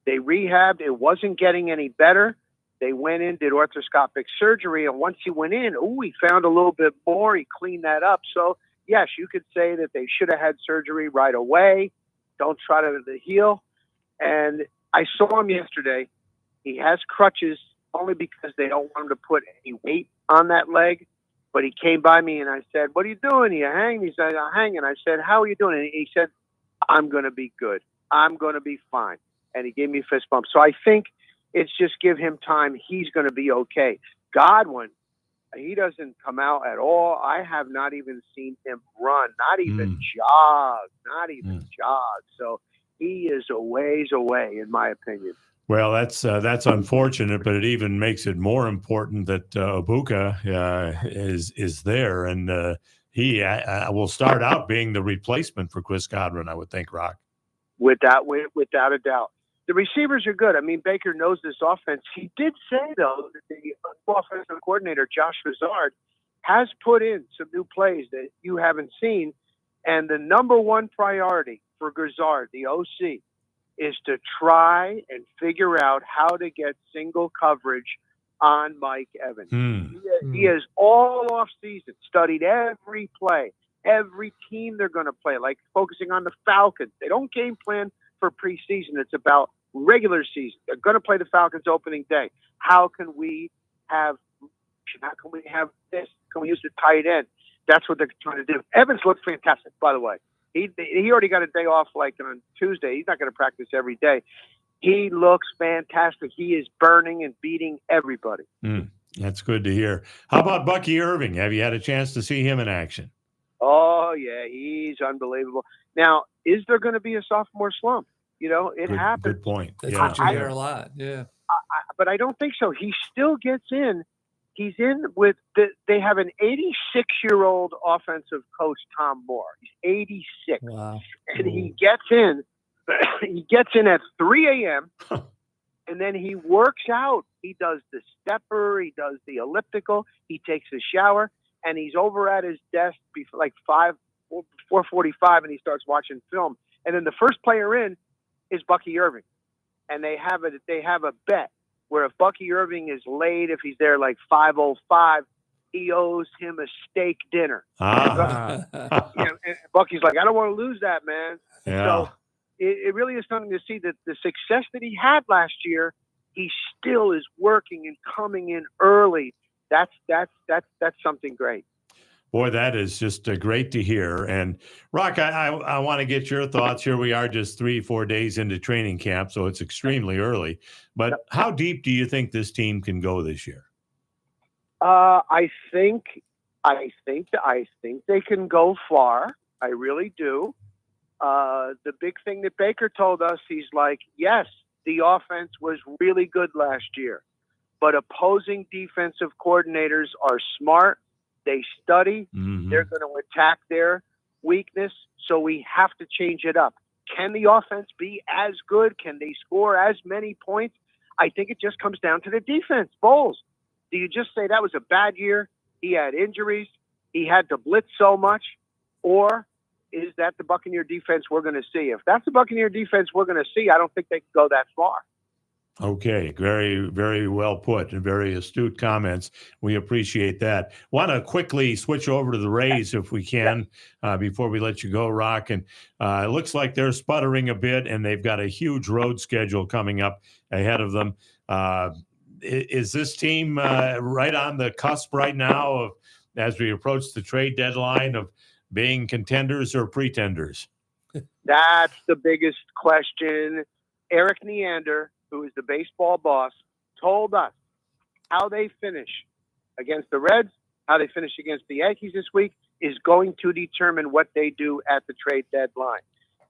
They rehabbed. It wasn't getting any better. They went in, did arthroscopic surgery, and once he went in, he found a little bit more. He cleaned that up. So, yes, you could say that they should have had surgery right away. Don't try to heal. And I saw him yesterday. He has crutches only because they don't want him to put any weight on that leg. But he came by me and I said, what are you doing? You hanging? He said, I'm hanging. I said, how are you doing? And he said, I'm going to be good. I'm going to be fine. And he gave me a fist bump. So I think it's just give him time. He's going to be okay. Godwin, he doesn't come out at all. I have not even seen him run, not even jog. So he is a ways away, in my opinion. Well, that's unfortunate, but it even makes it more important that Ibuka is there, and he will start out being the replacement for Chris Godwin, I would think, Rock. Without a doubt. The receivers are good. I mean, Baker knows this offense. He did say, though, that the offensive coordinator, Josh Vizard, has put in some new plays that you haven't seen, and the number one priority for Vizard, the OC, is to try and figure out how to get single coverage on Mike Evans. He has all off season studied every play, every team they're going to play, like focusing on the Falcons. They don't game plan for preseason. It's about regular season. They're going to play the Falcons opening day. How can we have this? Can we use the tight end? That's what they're trying to do. Evans looks fantastic, by the way. He already got a day off like on Tuesday. He's not going to practice every day. He looks fantastic. He is burning and beating everybody. That's good to hear. How about Bucky Irving? Have you had a chance to see him in action? Oh, yeah, he's unbelievable. Now, is there going to be a sophomore slump? You know, it happens. Good point. That's what you hear a lot, yeah. But I don't think so. He still gets in. He's in with they have an 86-year-old offensive coach, Tom Moore. He's 86. Wow. And he gets in. He gets in at 3 a.m. and then he works out. He does the stepper. He does the elliptical. He takes a shower, and he's over at his desk before like 4:45, and he starts watching film. And then the first player in is Bucky Irving, and they have a bet where if Bucky Irving is late, if he's there like 5:05, he owes him a steak dinner. And Bucky's like, I don't want to lose that, man. Yeah. So it really is something to see that the success that he had last year, he still is working and coming in early. That's something great. Boy, that is just great to hear. And Rock, I want to get your thoughts. Here we are just 3-4 days into training camp, so it's extremely early. But how deep do you think this team can go this year? I think they can go far. I really do. The big thing that Baker told us, he's like, yes, the offense was really good last year, but opposing defensive coordinators are smart. They study. They're going to attack their weakness, so we have to change it up. Can the offense be as good? Can they score as many points? I think it just comes down to the defense. Bowles, do you just say that was a bad year? He had injuries. He had to blitz so much. Or is that the Buccaneer defense we're going to see? If that's the Buccaneer defense we're going to see, I don't think they can go that far. Okay, very, very well put and very astute comments. We appreciate that. Want to quickly switch over to the Rays if we can before we let you go, Rock. And it looks like they're sputtering a bit, and they've got a huge road schedule coming up ahead of them. Is this team right on the cusp right now of, as we approach the trade deadline, of being contenders or pretenders? That's the biggest question. Eric Neander, who is the baseball boss, told us how they finish against the Reds, how they finish against the Yankees this week, is going to determine what they do at the trade deadline.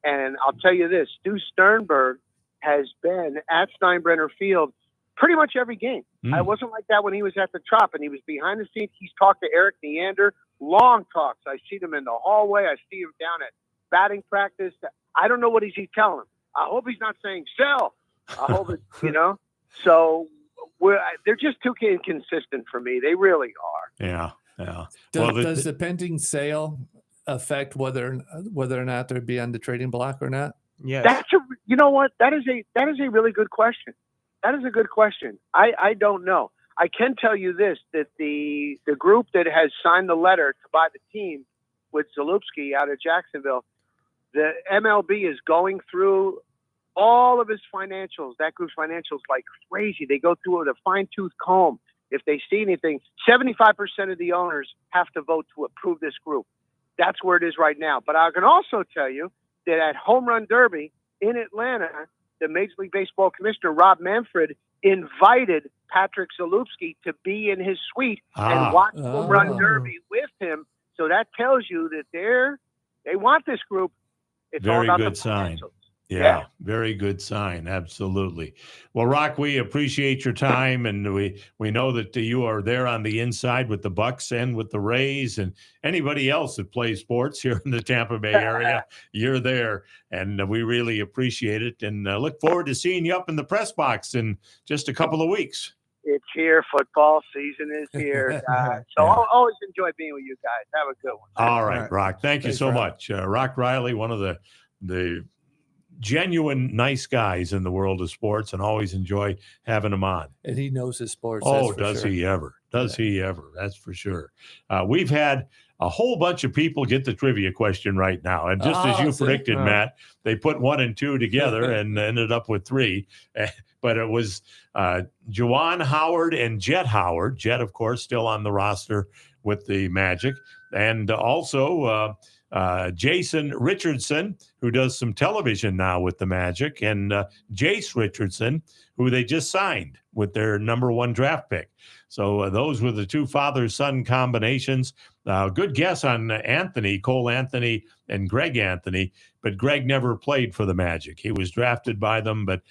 And I'll tell you this, Stu Sternberg has been at Steinbrenner Field pretty much every game. It wasn't like that when he was at the Trop, and he was behind the scenes. He's talked to Eric Neander, long talks. I see them in the hallway. I see him down at batting practice. I don't know what he's telling him. I hope he's not saying sell. I hope it, So they're just too inconsistent for me. They really are. Yeah. Does the pending sale affect whether or not they'd be on the trading block or not? Yeah. You know what? That is a really good question. That is a good question. I don't know. I can tell you this, that the group that has signed the letter to buy the team with Zalupski out of Jacksonville, the MLB is going through all of his financials, that group's financials, like crazy. They go through it with a fine-tooth comb. If they see anything, 75% of the owners have to vote to approve this group. That's where it is right now. But I can also tell you that at Home Run Derby in Atlanta, the Major League Baseball Commissioner, Rob Manfred, invited Patrick Zalupski to be in his suite and watch Home Run Derby with him. So that tells you that they want this group. It's all very about good the sign. financials. Yeah, very good sign. Absolutely. Well, Rock, we appreciate your time, and we know that you are there on the inside with the Bucks and with the Rays and anybody else that plays sports here in the Tampa Bay area. You're there, and we really appreciate it, and look forward to seeing you up in the press box in just a couple of weeks. It's here. Football season is here. So I'll always enjoy being with you guys. Have a good one. All right, Rock. Thank you so much. Rock Riley, one of the genuine nice guys in the world of sports, and always enjoy having him on. And he knows his sports. Oh, does he ever? Does he ever? That's for sure. We've had a whole bunch of people get the trivia question right now. And just as you predicted, Matt, they put 1 and 2 together and ended up with 3. But it was Juwan Howard and Jet Howard. Jet, of course, still on the roster with the Magic. And also Jason Richardson, who does some television now with the Magic, and Jace Richardson, who they just signed with their number 1 draft pick. So those were the 2 father-son combinations. Good guess on Anthony, Cole Anthony, and Greg Anthony, but Greg never played for the Magic. He was drafted by them, but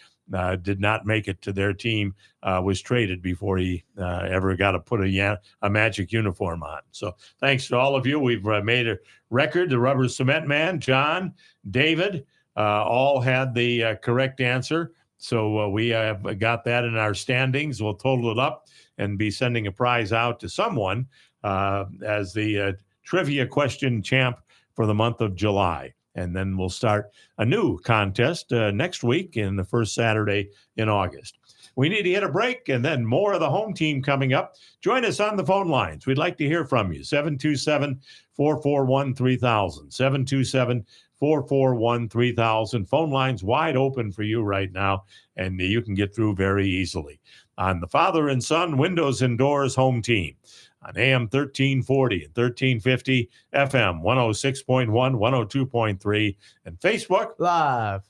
did not make it to their team, was traded before he ever got to put a Magic uniform on. So thanks to all of you. We've made a record. The Rubber Cement Man, John, David, all had the correct answer. So we have got that in our standings. We'll total it up and be sending a prize out to someone as the trivia question champ for the month of July. And then we'll start a new contest next week in the first Saturday in August. We need to hit a break, and then more of the home team coming up. Join us on the phone lines. We'd like to hear from you. 727-441-3000. 727-441-3000. Phone lines wide open for you right now, and you can get through very easily. On the Father and Son Windows and Doors Home Team on AM 1340 and 1350, FM 106.1, 102.3, and Facebook Live.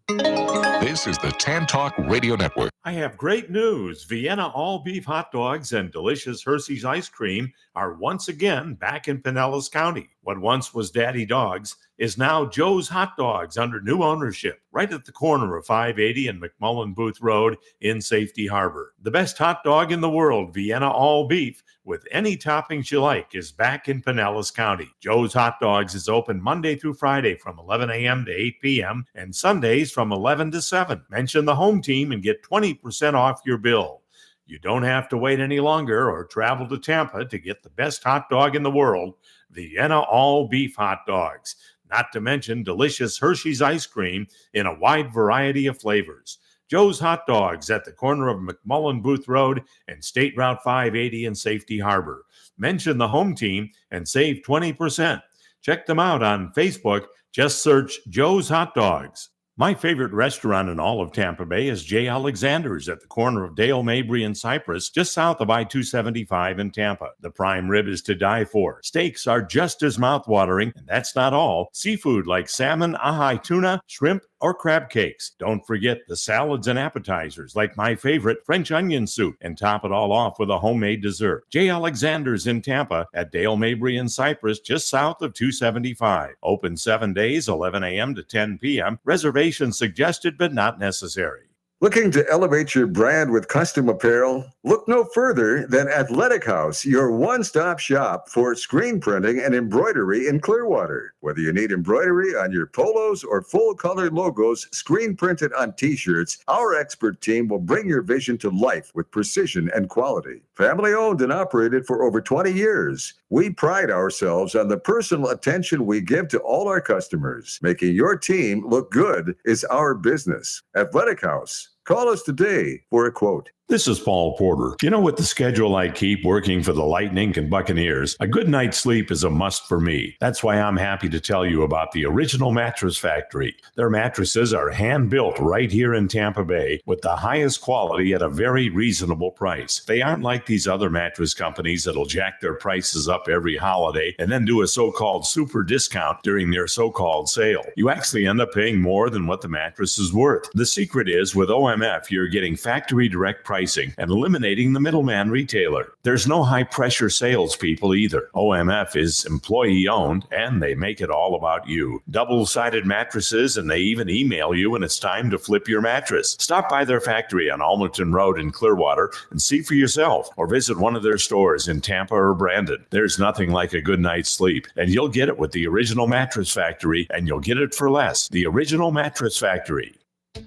This is the Tan Talk Radio Network. I have great news. Vienna all-beef hot dogs and delicious Hershey's ice cream are once again back in Pinellas County. What once was Daddy Dogs is now Joe's Hot Dogs under new ownership, right at the corner of 580 and McMullen Booth Road in Safety Harbor. The best hot dog in the world, Vienna all beef, with any toppings you like, is back in Pinellas County. Joe's Hot Dogs is open Monday through Friday from 11 a.m. to 8 p.m. and Sundays from 11 to 7. Mention the home team and get 20% off your bill. You don't have to wait any longer or travel to Tampa to get the best hot dog in the world, Vienna all beef hot dogs. Not to mention delicious Hershey's ice cream in a wide variety of flavors. Joe's Hot Dogs at the corner of McMullen Booth Road and State Route 580 in Safety Harbor. Mention the home team and save 20%. Check them out on Facebook. Just search Joe's Hot Dogs. My favorite restaurant in all of Tampa Bay is J. Alexander's at the corner of Dale, Mabry, and Cypress, just south of I-275 in Tampa. The prime rib is to die for. Steaks are just as mouthwatering, and that's not all. Seafood like salmon, ahi tuna, shrimp, or crab cakes. Don't forget the salads and appetizers like my favorite French onion soup, and top it all off with a homemade dessert. J. Alexander's in Tampa at Dale, Mabry, and Cypress, just south of 275. Open 7 days, 11 a.m. to 10 p.m. Reservations suggested but not necessary. Looking to elevate your brand with custom apparel? Look no further than Athletic House, your one-stop shop for screen printing and embroidery in Clearwater. Whether you need embroidery on your polos or full-color logos screen printed on T-shirts, our expert team will bring your vision to life with precision and quality. Family owned and operated for over 20 years, we pride ourselves on the personal attention we give to all our customers. Making your team look good is our business. Athletic House. Call us today for a quote. This is Paul Porter. You know, with the schedule I keep working for the Lightning and Buccaneers, a good night's sleep is a must for me. That's why I'm happy to tell you about the Original Mattress Factory. Their mattresses are hand-built right here in Tampa Bay with the highest quality at a very reasonable price. They aren't like these other mattress companies that'll jack their prices up every holiday and then do a so-called super discount during their so-called sale. You actually end up paying more than what the mattress is worth. The secret is with OMF, you're getting factory direct pricing and eliminating the middleman retailer. There's no high-pressure salespeople either. OMF is employee-owned, and they make it all about you. Double-sided mattresses, and they even email you when it's time to flip your mattress. Stop by their factory on Almerton Road in Clearwater and see for yourself, or visit one of their stores in Tampa or Brandon. There's nothing like a good night's sleep, and you'll get it with the Original Mattress Factory, and you'll get it for less. The Original Mattress Factory.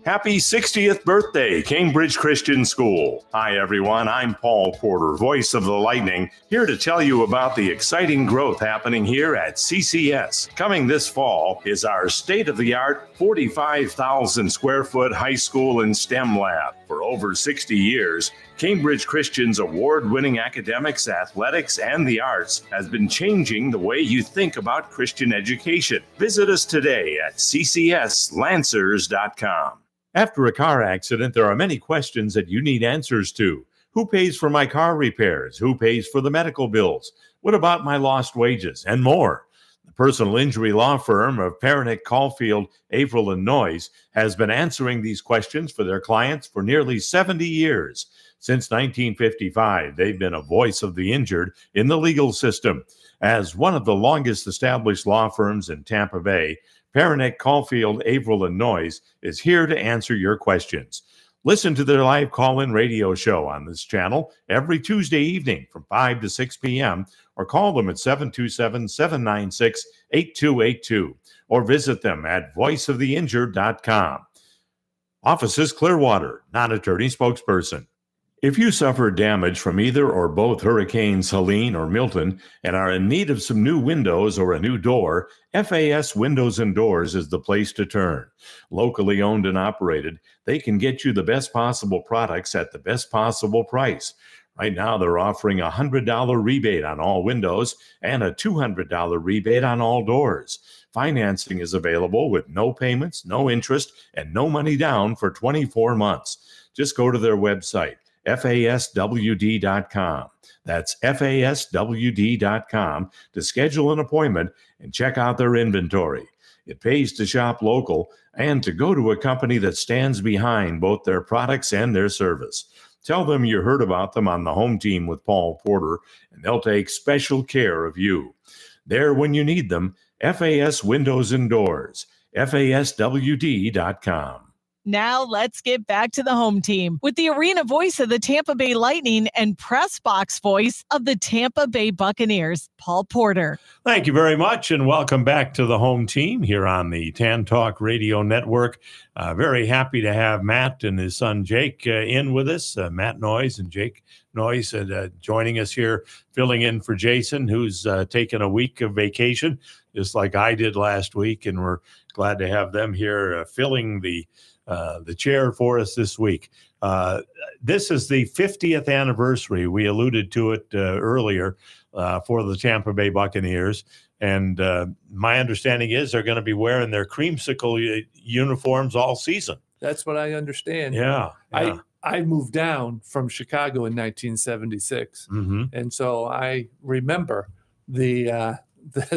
Happy 60th birthday, Cambridge Christian School. Hi, everyone. I'm Paul Porter, voice of the Lightning, here to tell you about the exciting growth happening here at CCS. Coming this fall is our state-of-the-art 45,000 square foot high school and STEM lab. For over 60 years, Cambridge Christian's award-winning academics, athletics, and the arts has been changing the way you think about Christian education. Visit us today at ccslancers.com. After a car accident, there are many questions that you need answers to. Who pays for my car repairs? Who pays for the medical bills? What about my lost wages? And more. The personal injury law firm of Pernick, Caulfield, Averill, and Noyes has been answering these questions for their clients for nearly 70 years. Since 1955, they've been a voice of the injured in the legal system. As one of the longest established law firms in Tampa Bay, Pernick, Caulfield, Averill, and Noyes is here to answer your questions. Listen to their live call-in radio show on this channel every Tuesday evening from 5 to 6 p.m. or call them at 727-796-8282 or visit them at voiceoftheinjured.com. Offices Clearwater, non-attorney spokesperson. If you suffered damage from either or both Hurricanes Helene or Milton and are in need of some new windows or a new door, FAS Windows and Doors is the place to turn. Locally owned and operated, they can get you the best possible products at the best possible price. Right now, they're offering a $100 rebate on all windows and a $200 rebate on all doors. Financing is available with no payments, no interest, and no money down for 24 months. Just go to their website, faswd.com. That's faswd.com to schedule an appointment and check out their inventory. It pays to shop local and to go to a company that stands behind both their products and their service. Tell them you heard about them on the Home Team with Paul Porter, and they'll take special care of you. There when you need them, FAS Windows and Doors, FASWD.com. Now let's get back to the home team with the arena voice of the Tampa Bay Lightning and press box voice of the Tampa Bay Buccaneers, Paul Porter. Thank you very much, and welcome back to the home team here on the Tan Talk Radio Network. Very happy to have Matt and his son Jake in with us. Matt Noyes and Jake Noyes joining us here, filling in for Jason, who's taken a week of vacation, just like I did last week, and we're glad to have them here filling the chair for us this week. This is the 50th anniversary. We alluded to it earlier for the Tampa Bay Buccaneers. And my understanding is they're going to be wearing their creamsicle uniforms all season. That's what I understand. Yeah. I moved down from Chicago in 1976. Mm-hmm. And so I remember the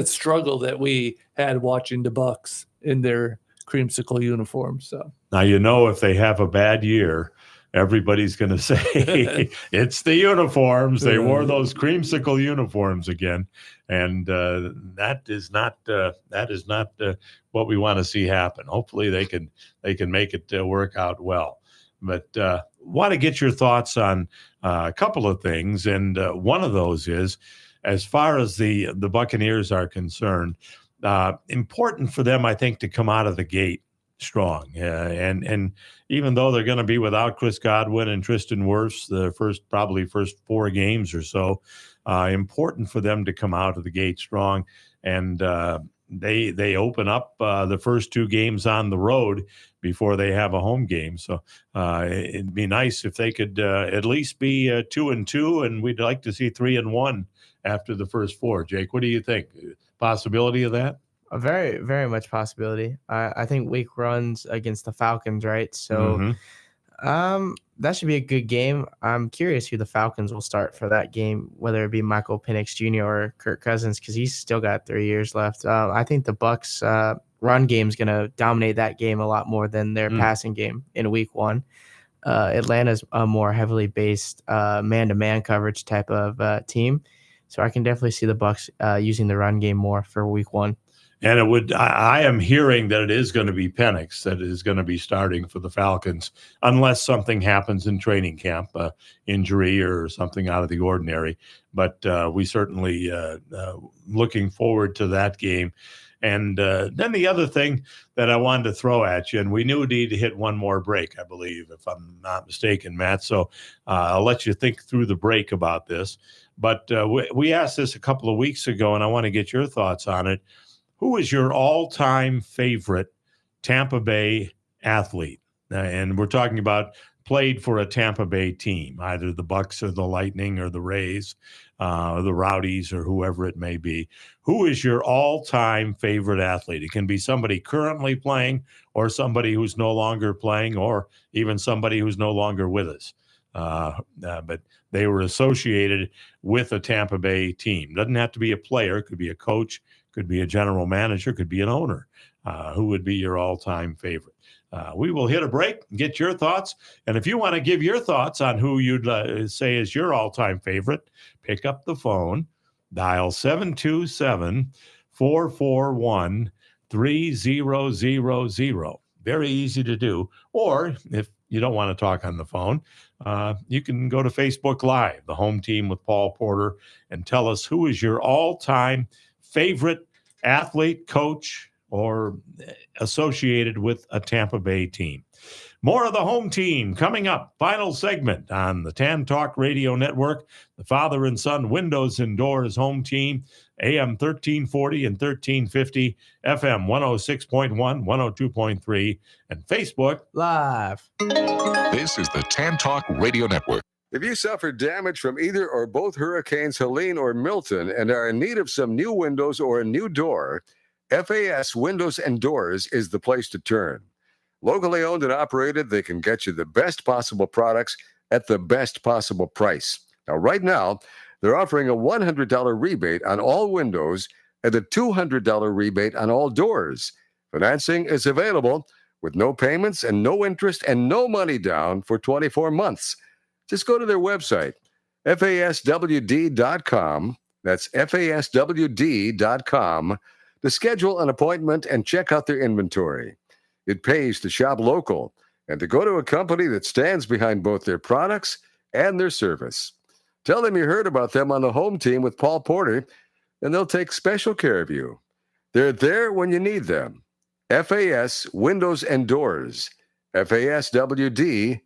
struggle that we had watching the Bucs in their creamsicle uniforms. So now, if they have a bad year, everybody's going to say it's the uniforms. They wore those creamsicle uniforms again, and that is not what we want to see happen. Hopefully, they can make it work out well. But want to get your thoughts on a couple of things, and one of those is, as far as the Buccaneers are concerned, important for them, I think, to come out of the gate strong. And even though they're going to be without Chris Godwin and Tristan Wirfs the first 4 games or so, important for them to come out of the gate strong. And they open up the first 2 games on the road before they have a home game. So it'd be nice if they could at least be 2-2, and we'd like to see 3-1 after the first 4. Jake, what do you think? Possibility of that? A very, very much possibility. I think week runs against the Falcons, right? So that should be a good game. I'm curious who the Falcons will start for that game, whether it be Michael Penix Jr. or Kirk Cousins, because he's still got 3 years left. I think the Bucs run game is going to dominate that game a lot more than their passing game in week 1. Atlanta's a more heavily based man-to-man coverage type of team. So I can definitely see the Bucs using the run game more for week 1. And I am hearing that it is going to be Penix that is going to be starting for the Falcons, unless something happens in training camp, injury or something out of the ordinary. But we certainly looking forward to that game. And then the other thing that I wanted to throw at you, and we knew we need to hit one more break, I believe, if I'm not mistaken, Matt. So I'll let you think through the break about this. But we asked this a couple of weeks ago, and I want to get your thoughts on it. Who is your all-time favorite Tampa Bay athlete? And we're talking about played for a Tampa Bay team, either the Bucs or the Lightning or the Rays, or the Rowdies or whoever it may be. Who is your all-time favorite athlete? It can be somebody currently playing or somebody who's no longer playing or even somebody who's no longer with us. But they were associated with a Tampa Bay team. Doesn't have to be a player. Could be a coach, could be a general manager, could be an owner. Who would be your all-time favorite? We will hit a break and get your thoughts. And if you want to give your thoughts on who you'd say is your all-time favorite, pick up the phone, dial 727-441-3000. Very easy to do. Or if you don't want to talk on the phone, you can go to Facebook Live, the home team with Paul Porter, and tell us who is your all-time favorite athlete, coach, or associated with a Tampa Bay team. More of the home team coming up. Final segment on the Tan Talk Radio Network. The father and son windows and doors home team. AM 1340 and 1350, FM 106.1, 102.3, and Facebook Live. This is the Tan Talk Radio Network. If you suffered damage from either or both Hurricanes Helene or Milton and are in need of some new windows or a new door, FAS Windows and Doors is the place to turn. Locally owned and operated, they can get you the best possible products at the best possible price. Now, right now, they're offering a $100 rebate on all windows and a $200 rebate on all doors. Financing is available with no payments and no interest and no money down for 24 months. Just go to their website, faswd.com, That's FASWD.com to schedule an appointment and check out their inventory. It pays to shop local and to go to a company that stands behind both their products and their service. Tell them you heard about them on the Home Team with Paul Porter, and they'll take special care of you. They're there when you need them. FAS Windows and Doors, FASWD.com.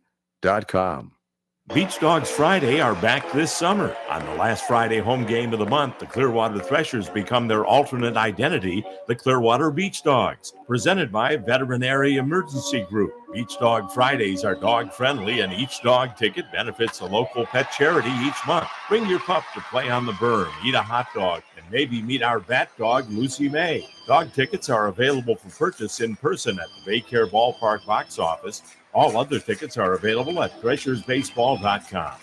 Beach Dogs Friday are back this summer. On the last Friday home game of the month, the Clearwater Threshers become their alternate identity, the Clearwater Beach Dogs. Presented by Veterinary Emergency Group. Beach Dog Fridays are dog-friendly, and each dog ticket benefits a local pet charity each month. Bring your pup to play on the berm, eat a hot dog, and maybe meet our bat dog, Lucy May. Dog tickets are available for purchase in person at the Baycare Ballpark box office. All other tickets are available at threshersbaseball.com.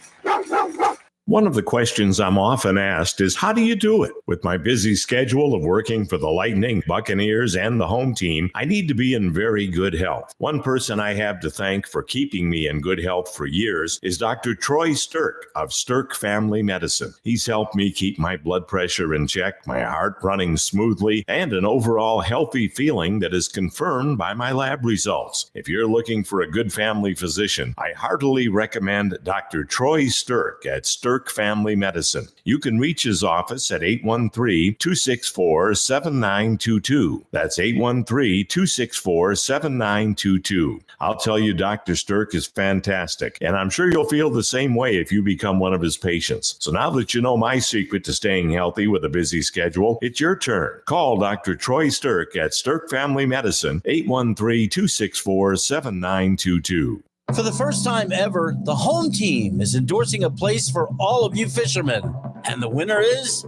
One of the questions I'm often asked is, how do you do it? With my busy schedule of working for the Lightning, Buccaneers, and the home team, I need to be in very good health. One person I have to thank for keeping me in good health for years is Dr. Troy Stirk of Stirk Family Medicine. He's helped me keep my blood pressure in check, my heart running smoothly, and an overall healthy feeling that is confirmed by my lab results. If you're looking for a good family physician, I heartily recommend Dr. Troy Stirk at Stirk Family Medicine. You can reach his office at 813-264-7922. That's 813-264-7922. I'll tell you, Dr. Stirk is fantastic, and I'm sure you'll feel the same way if you become one of his patients. So now that you know my secret to staying healthy with a busy schedule, it's your turn. Call Dr. Troy Stirk at Stirk Family Medicine, 813-264-7922. For the first time ever, the Home Team is endorsing a place for all of you fishermen. And the winner is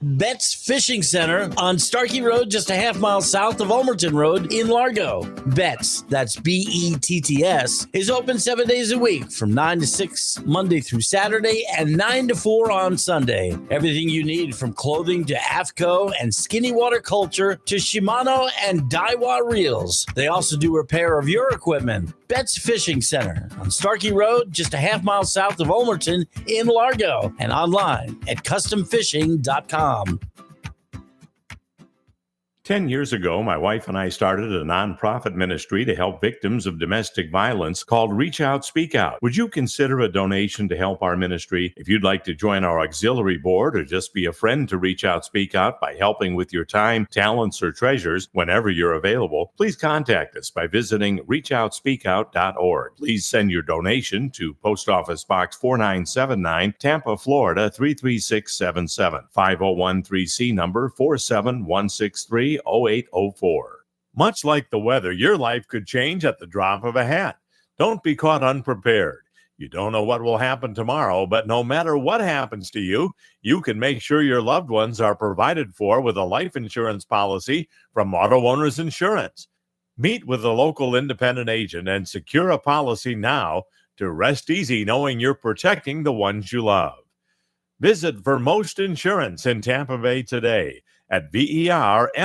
Betts Fishing Center on Starkey Road, just a half mile south of Ulmerton Road in Largo. Betts, that's Betts, is open 7 days a week from 9 to 6 Monday through Saturday and 9 to 4 on Sunday. Everything you need from clothing to AFCO and skinny water culture to Shimano and Daiwa reels. They also do repair of your equipment. Betts Fishing Center on Starkey Road, just a half mile south of Ulmerton in Largo, and online at customfishing.com. 10 years ago, my wife and I started a nonprofit ministry to help victims of domestic violence called Reach Out, Speak Out. Would you consider a donation to help our ministry? If you'd like to join our auxiliary board or just be a friend to Reach Out, Speak Out by helping with your time, talents, or treasures whenever you're available, please contact us by visiting reachoutspeakout.org. Please send your donation to Post Office Box 4979, Tampa, Florida 33677, 5013C number 47163. 0804. Much like the weather, your life could change at the drop of a hat. Don't be caught unprepared. You don't know what will happen tomorrow, but no matter what happens to you, you can make sure your loved ones are provided for with a life insurance policy from Auto Owners Insurance. Meet with a local independent agent and secure a policy now to rest easy knowing you're protecting the ones you love. Visit Vermost Insurance in Tampa Bay today at vermost.com.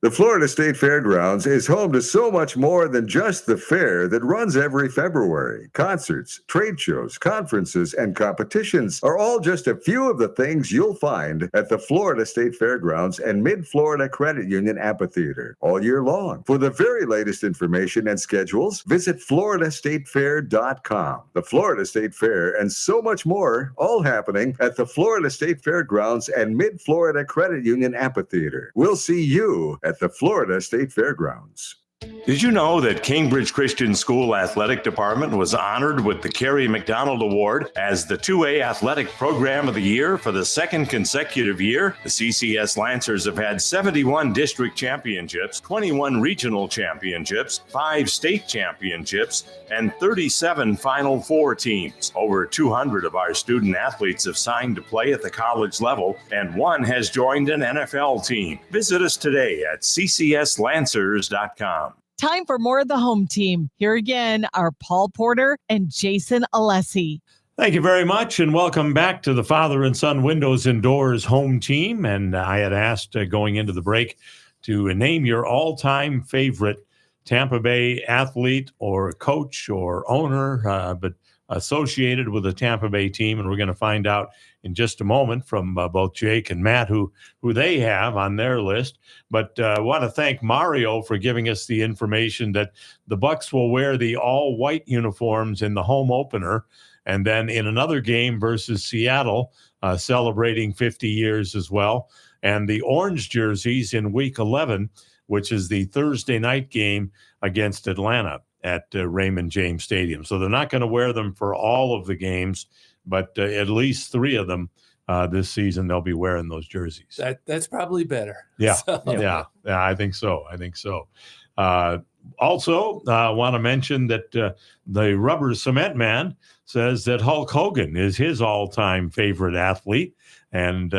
The Florida State Fairgrounds is home to so much more than just the fair that runs every February. Concerts, trade shows, conferences, and competitions are all just a few of the things you'll find at the Florida State Fairgrounds and Mid-Florida Credit Union Amphitheater all year long. For the very latest information and schedules, visit floridastatefair.com. The Florida State Fair and so much more, all happening at the Florida State Fairgrounds and Mid-Florida Credit Union Amphitheater. We'll see you at the Florida State Fairgrounds. Did you know that Cambridge Christian School Athletic Department was honored with the Kerry McDonald Award as the 2A Athletic Program of the Year for the second consecutive year? The CCS Lancers have had 71 district championships, 21 regional championships, 5 state championships, and 37 Final Four teams. Over 200 of our student athletes have signed to play at the college level, and one has joined an NFL team. Visit us today at ccslancers.com. Time for more of the Home Team. Here again are Paul Porter and Jason Alessi. Thank you very much, and welcome back to the Father and Son Windows and Doors Home Team. And I had asked going into the break to name your all-time favorite Tampa Bay athlete or coach or owner, but associated with the Tampa Bay team, and we're going to find out in just a moment from both Jake and Matt who they have on their list. But I want to thank Mario for giving us the information that the Bucks will wear the all-white uniforms in the home opener, and then in another game versus Seattle, celebrating 50 years as well, and the orange jerseys in Week 11, which is the Thursday night game against Atlanta at Raymond James Stadium. So they're not going to wear them for all of the games, but at least 3 of them this season they'll be wearing those jerseys. That's probably better. Yeah, So- yeah, I think so. Also, I want to mention that the Rubber Cement Man says that Hulk Hogan is his all-time favorite athlete. And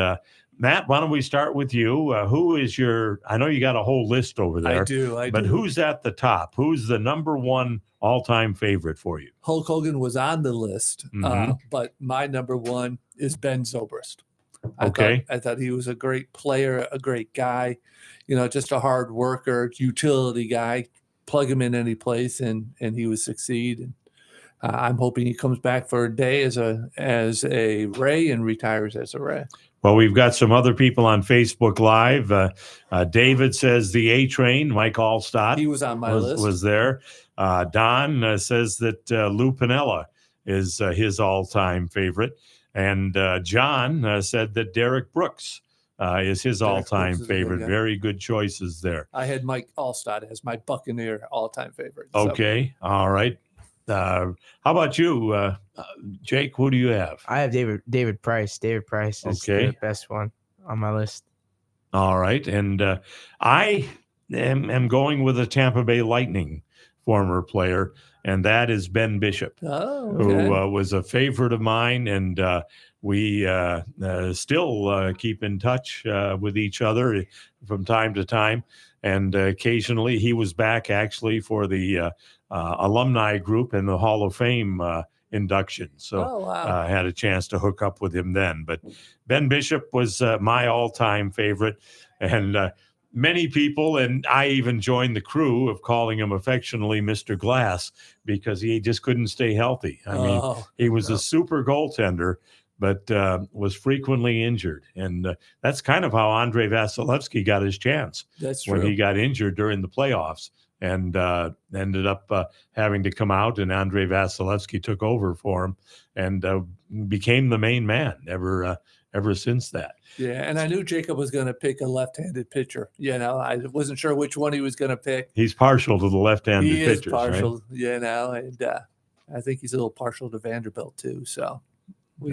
Matt, why don't we start with you? Who is I know you got a whole list over there. I do. But who's at the top? Who's the number one all-time favorite for you? Hulk Hogan was on the list, Mhm. but my number one is Ben Zobrist. Okay. I thought he was a great player, a great guy, just a hard worker, utility guy. Plug him in any place, and he would succeed. And I'm hoping he comes back for a day as a Ray and retires as a Ray. Well, we've got some other people on Facebook Live. David says the A-Train, Mike Allstott. He was on my list. Was there. Don says that Lou Piniella is his all-time favorite. And John said that Derek Brooks is his Derek all-time Brooks is a good favorite. guy. Very good choices there. I had Mike Allstott as my Buccaneer all-time favorite. So- Okay. All right. How about you, Jake? Who do you have? I have David Price. David Price is Okay. the best one on my list. All right. And I am going with a Tampa Bay Lightning former player, and that is Ben Bishop, Oh, okay. who was a favorite of mine. And we still keep in touch with each other from time to time. And occasionally he was back actually for the alumni group in the Hall of Fame induction. So Oh, wow. had a chance to hook up with him then. But Ben Bishop was my all-time favorite. And many people, and I even joined the crew of calling him affectionately Mr. Glass, because he just couldn't stay healthy. I mean, he was a super goaltender, but was frequently injured. And that's kind of how Andre Vasilevsky got his chance. That's when true. he got injured during the playoffs and ended up having to come out, and Andre Vasilevsky took over for him and became the main man ever since that. Yeah, and I knew Jacob was going to pick a left-handed pitcher. I wasn't sure which one he was going to pick. He's partial to the left-handed He is pitchers, partial, and I think he's a little partial to Vanderbilt too. So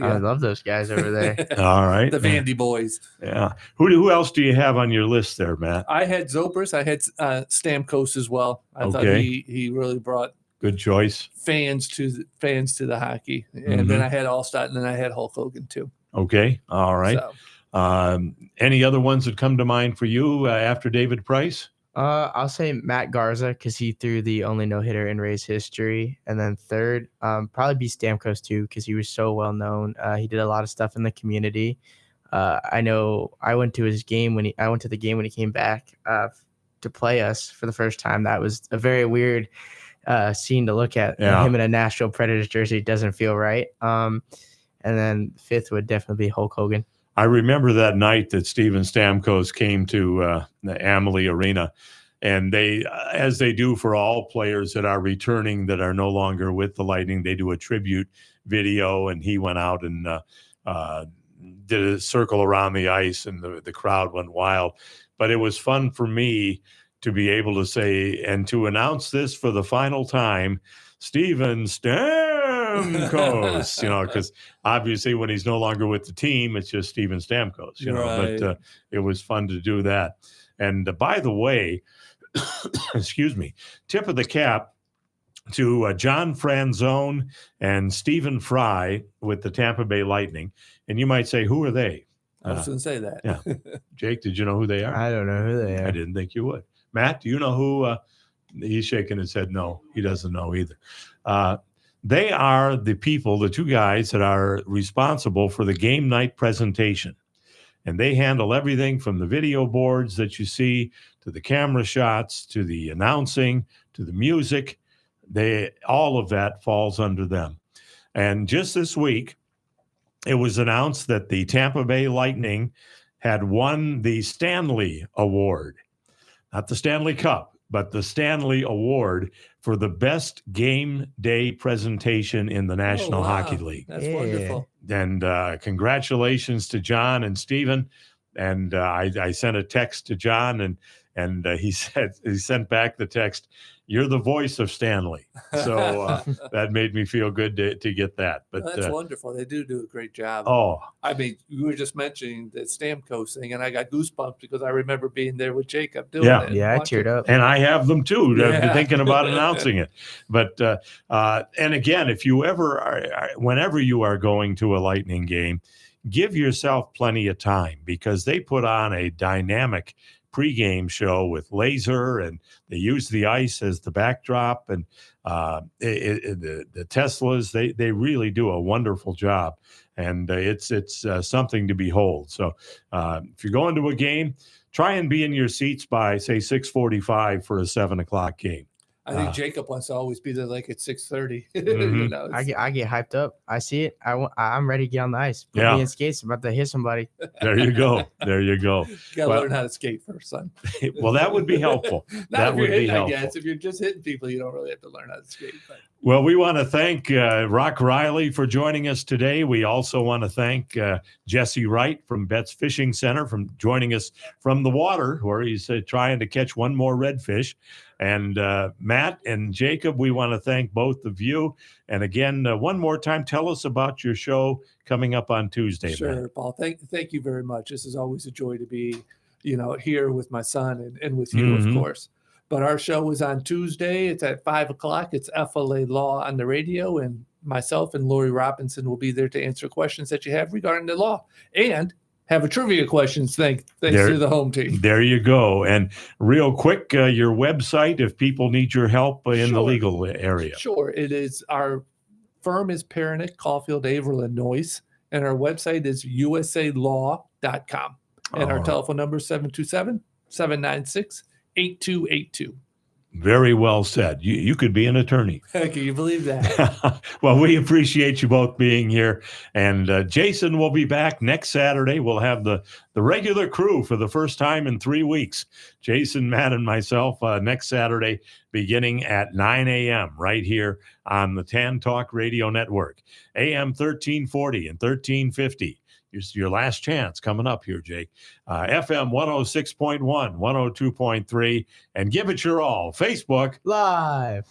I love those guys over there. All right. the Vandy boys. Yeah. Who else do you have on your list there, Matt? I had Zobrist. I had Stamkos as well. I thought Okay. he really brought Good choice. fans to the hockey. And then I had Allstott, and then I had Hulk Hogan too. Okay. All right. Any other ones that come to mind for you after David Price? I'll say Matt Garza because he threw the only no-hitter in Rays history. And then third, probably be Stamkos too because he was so well known. He did a lot of stuff in the community. I know I went to his game when he came back to play us for the first time. That was a very weird scene to look at. Yeah. Him in a Nashville Predators jersey doesn't feel right. And then fifth would definitely be Hulk Hogan. I remember that night that Steven Stamkos came to the Amalie Arena, and they, as they do for all players that are returning that are no longer with the Lightning, they do a tribute video, and he went out and did a circle around the ice, and the crowd went wild. But it was fun for me to be able to say and to announce this for the final time, Steven Stamkos, because obviously when he's no longer with the team, it's just Steven Stamkos, Right. but it was fun to do that. And by the way, excuse me, tip of the cap to John Franzone and Stephen Fry with the Tampa Bay Lightning. And you might say, who are they? I was going to say that. Yeah. Jake, did you know who they are? I don't know who they are. I didn't think you would. Matt, do you know who? He's shaking his head. No, he doesn't know either. They are the people, the two guys that are responsible for the game night presentation. And they handle everything from the video boards that you see to the camera shots, to the announcing, to the music. All of that falls under them. And just this week, it was announced that the Tampa Bay Lightning had won the Stanley Award, not the Stanley Cup, but the Stanley Award for the best game day presentation in the National Hockey League. That's wonderful. And congratulations to John and Stephen. And I sent a text to John, and he sent back the text, "You're the voice of Stanley." So that made me feel good to get that. But that's wonderful. They do a great job. Oh, I mean, you were just mentioning the Stamkos thing, and I got goosebumps because I remember being there with Jacob doing it. Yeah, I teared up. And I have them too. Thinking about announcing it. But and again, if you whenever you are going to a Lightning game, give yourself plenty of time, because they put on a dynamic pregame show with laser, and they use the ice as the backdrop, and the Teslas, they really do a wonderful job, and it's something to behold. So if you're going to a game, try and be in your seats by, say, 6:45 for a 7:00 game. I think Jacob wants to always be there like at 6:30. Mm-hmm. You know, I get hyped up. I see it. I'm ready to get on the ice. Put me in skates. I'm about to hit somebody. There you go. You gotta learn how to skate first, son. Well, that would be helpful. That would be helpful. I guess if you're just hitting people, you don't really have to learn how to skate. But. Well, we want to thank Rock Riley for joining us today. We also want to thank Jesse Wright from Betts Fishing Center for joining us from the water, where he's trying to catch one more redfish. And Matt and Jacob, we want to thank both of you. And again, one more time, tell us about your show coming up on Tuesday. Sure, Matt. Paul. Thank you very much. This is always a joy to be, here with my son and with you, of course. But our show is on Tuesday. It's at 5:00. It's FLA Law on the radio, and myself and Lori Robinson will be there to answer questions that you have regarding the law, and have a trivia questions thanks to the home team. There you go. And real quick, your website, if people need your help in the legal area. Sure. It is, our firm is Pernick, Caulfield, Averill, and Noyce, and our website is usalaw.com. And our telephone number is 727-796-8282. Very well said. You could be an attorney. Can you believe that? Well, we appreciate you both being here. And Jason will be back next Saturday. We'll have the regular crew for the first time in 3 weeks. Jason, Matt, and myself next Saturday beginning at 9 a.m. right here on the Tan Talk Radio Network, AM 1340 and 1350. Your last chance coming up here, Jake. FM 106.1, 102.3, and give it your all. Facebook Live.